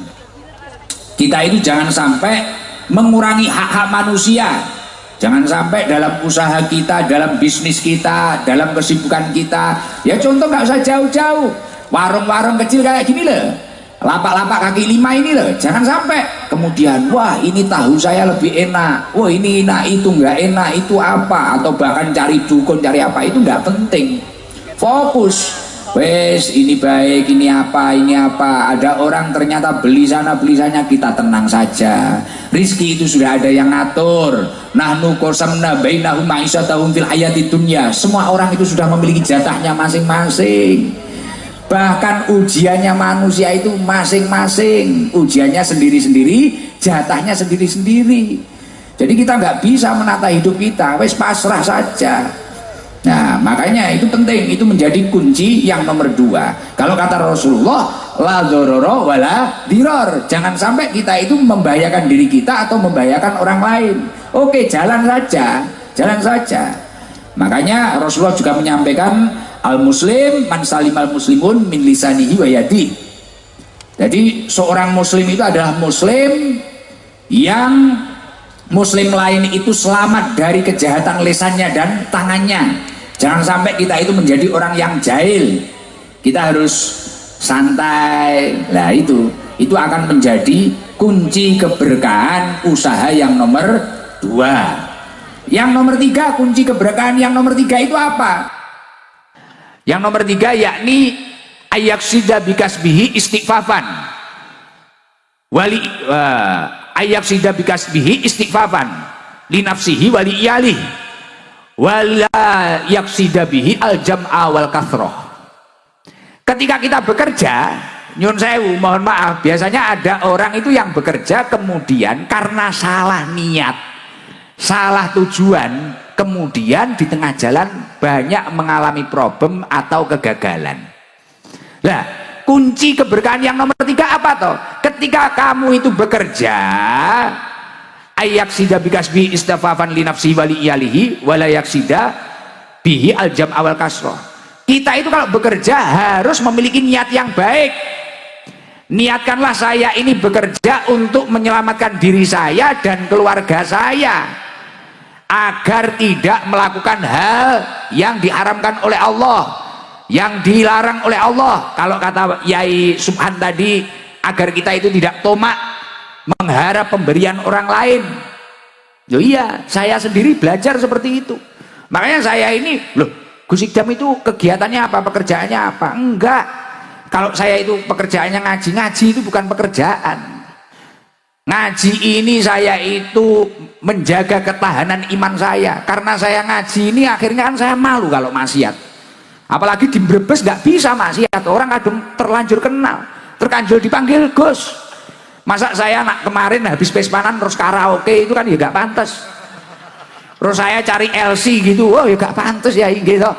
Kita itu jangan sampai mengurangi hak-hak manusia. Jangan sampai dalam usaha kita, dalam bisnis kita, dalam kesibukan kita. Ya contoh nggak usah jauh-jauh. Warung-warung kecil kayak gini loh, lapak-lapak kaki 5 ini loh, jangan sampai kemudian wah ini tahu saya lebih enak, wah ini enak, itu nggak enak, itu apa, atau bahkan cari dukun, cari apa, itu nggak penting. Fokus, wes ini baik, ini apa, ada orang ternyata beli sana beli sana, kita tenang saja, rizki itu sudah ada yang ngatur. Nahnu qasamna bainahum ma'isyatahum fil hayatid dunya, semua orang itu sudah memiliki jatahnya masing-masing. Bahkan ujiannya manusia itu masing-masing, ujiannya sendiri-sendiri, jatahnya sendiri-sendiri. Jadi kita nggak bisa menata hidup kita, wes pasrah saja. Nah makanya itu penting, itu menjadi kunci yang nomor 2. Kalau kata Rasulullah, la dzarara wala diror, jangan sampai kita itu membahayakan diri kita atau membahayakan orang lain. Oke, jalan saja, jalan saja. Makanya Rasulullah juga menyampaikan, al-muslim man salimal muslimun min lisanihi wa yadi. Jadi seorang muslim itu adalah muslim yang muslim lain itu selamat dari kejahatan lisannya dan tangannya. Jangan sampai kita itu menjadi orang yang jahil. Kita harus santai. Nah itu akan menjadi kunci keberkahan usaha yang nomor 2. Yang nomor 3, kunci keberkahan yang nomor 3 itu apa? Yang nomor 3 yakni ayaksida bikasbihi istighfafan wali ayaksida bikasbihi istighfafan li nafsihi wali iyalih wala yaksida bihi al jam'a wal kathroh. Ketika kita bekerja, nyun sewu, mohon maaf, biasanya ada orang itu yang bekerja kemudian karena salah niat, salah tujuan, kemudian di tengah jalan banyak mengalami problem atau kegagalan. Nah, kunci keberkahan yang nomor 3 apa toh? Ketika kamu itu bekerja, ayaksida bikasbi istafafan li nafsi wali iyalihi wala yaksida bihi aljam awal kasroh. Kita itu kalau bekerja harus memiliki niat yang baik. Niatkanlah saya ini bekerja untuk menyelamatkan diri saya dan keluarga saya, agar tidak melakukan hal yang diharamkan oleh Allah, yang dilarang oleh Allah. Kalau kata Yai Subhan tadi, agar kita itu tidak tomak mengharap pemberian orang lain. Yo iya, saya sendiri belajar seperti itu. Makanya saya ini, loh, Gus Idam itu kegiatannya apa, pekerjaannya apa? Enggak. Kalau saya itu pekerjaannya ngaji itu bukan pekerjaan. Ngaji ini saya itu menjaga ketahanan iman saya. Karena saya ngaji ini akhirnya kan saya malu kalau maksiat. Apalagi di Brebes nggak bisa maksiat. Orang kadang terlanjur kenal, terkanjul dipanggil Gus. Masa saya nak kemarin habis pespanan terus karaoke itu kan ya nggak pantas. Terus saya cari LC gitu, oh ya nggak pantas ya gitu.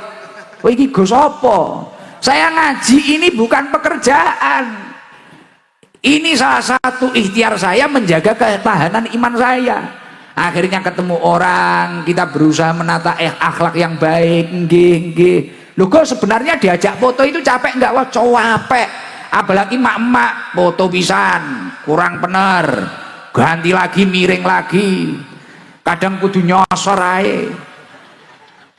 Oh ini Gus apa? Saya ngaji ini bukan pekerjaan. Ini salah satu ikhtiar saya menjaga ketahanan iman saya. Akhirnya ketemu orang, kita berusaha menata akhlak yang baik. Nggih. Loh kok sebenarnya diajak foto itu capek nggak? Wah capek. Apalagi mak-mak foto pisan, kurang bener. Ganti lagi, miring lagi. Kadang kudu nyosor ae.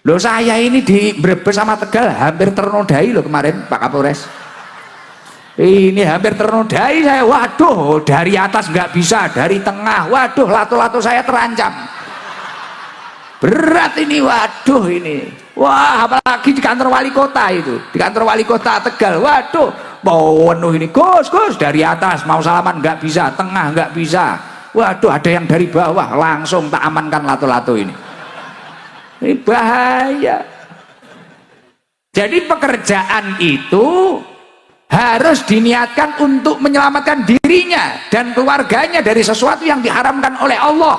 Loh saya ini di Brebes sama Tegal hampir ternodai loh kemarin Pak Kapolres. Ini hampir ternodai saya, waduh dari atas nggak bisa, dari tengah, waduh lato-lato saya terancam, berat ini, waduh ini, wah apalagi di kantor wali kota itu, di kantor wali kota Tegal, waduh penuh ini, Gus dari atas mau salaman nggak bisa, tengah nggak bisa, waduh ada yang dari bawah, langsung tak amankan lato-lato ini bahaya. Jadi pekerjaan itu harus diniatkan untuk menyelamatkan dirinya dan keluarganya dari sesuatu yang diharamkan oleh Allah.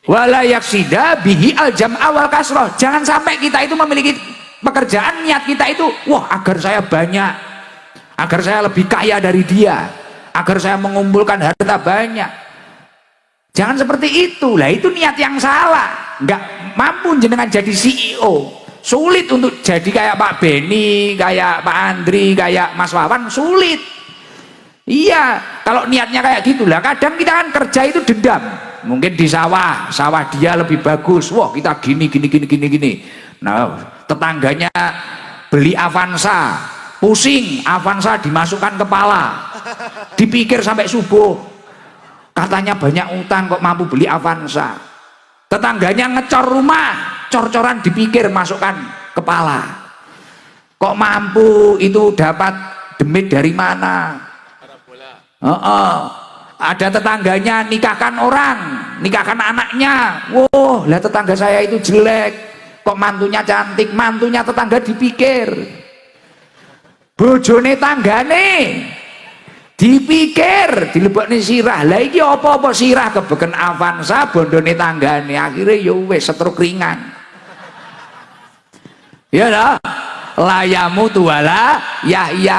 Wala yaksida bihi al-jam'a wal kasroh. Jangan sampai kita itu memiliki pekerjaan, niat kita itu wah agar saya banyak, agar saya lebih kaya dari dia, agar saya mengumpulkan harta banyak. Jangan seperti itu. Lah itu niat yang salah. Nggak mampu jenengan jadi CEO. Sulit untuk jadi kayak Pak Beni, kayak Pak Andri, kayak Mas Wawan, sulit. Iya, kalau niatnya kayak gitulah. Kadang kita kan kerja itu dendam. Mungkin di sawah dia lebih bagus. Wah, kita gini. Nah, tetangganya beli Avanza, pusing, Avanza dimasukkan kepala. Dipikir sampai subuh. Katanya banyak utang kok mampu beli Avanza. Tetangganya ngecor rumah, cor-coran dipikir masukkan kepala. Kok mampu itu dapat demit dari mana? Ada tetangganya nikahkan orang, nikahkan anaknya. Wow, lah tetangga saya itu jelek, kok mantunya cantik, mantunya tetangga dipikir. Bojone tanggane dipikir, dilebokne sirah. Lah iki apa-apa sirah kebeken Avanza, bondone tanggane, akhirnya ya wis setruk ringan. Ya lah, layamu tuwala yahya.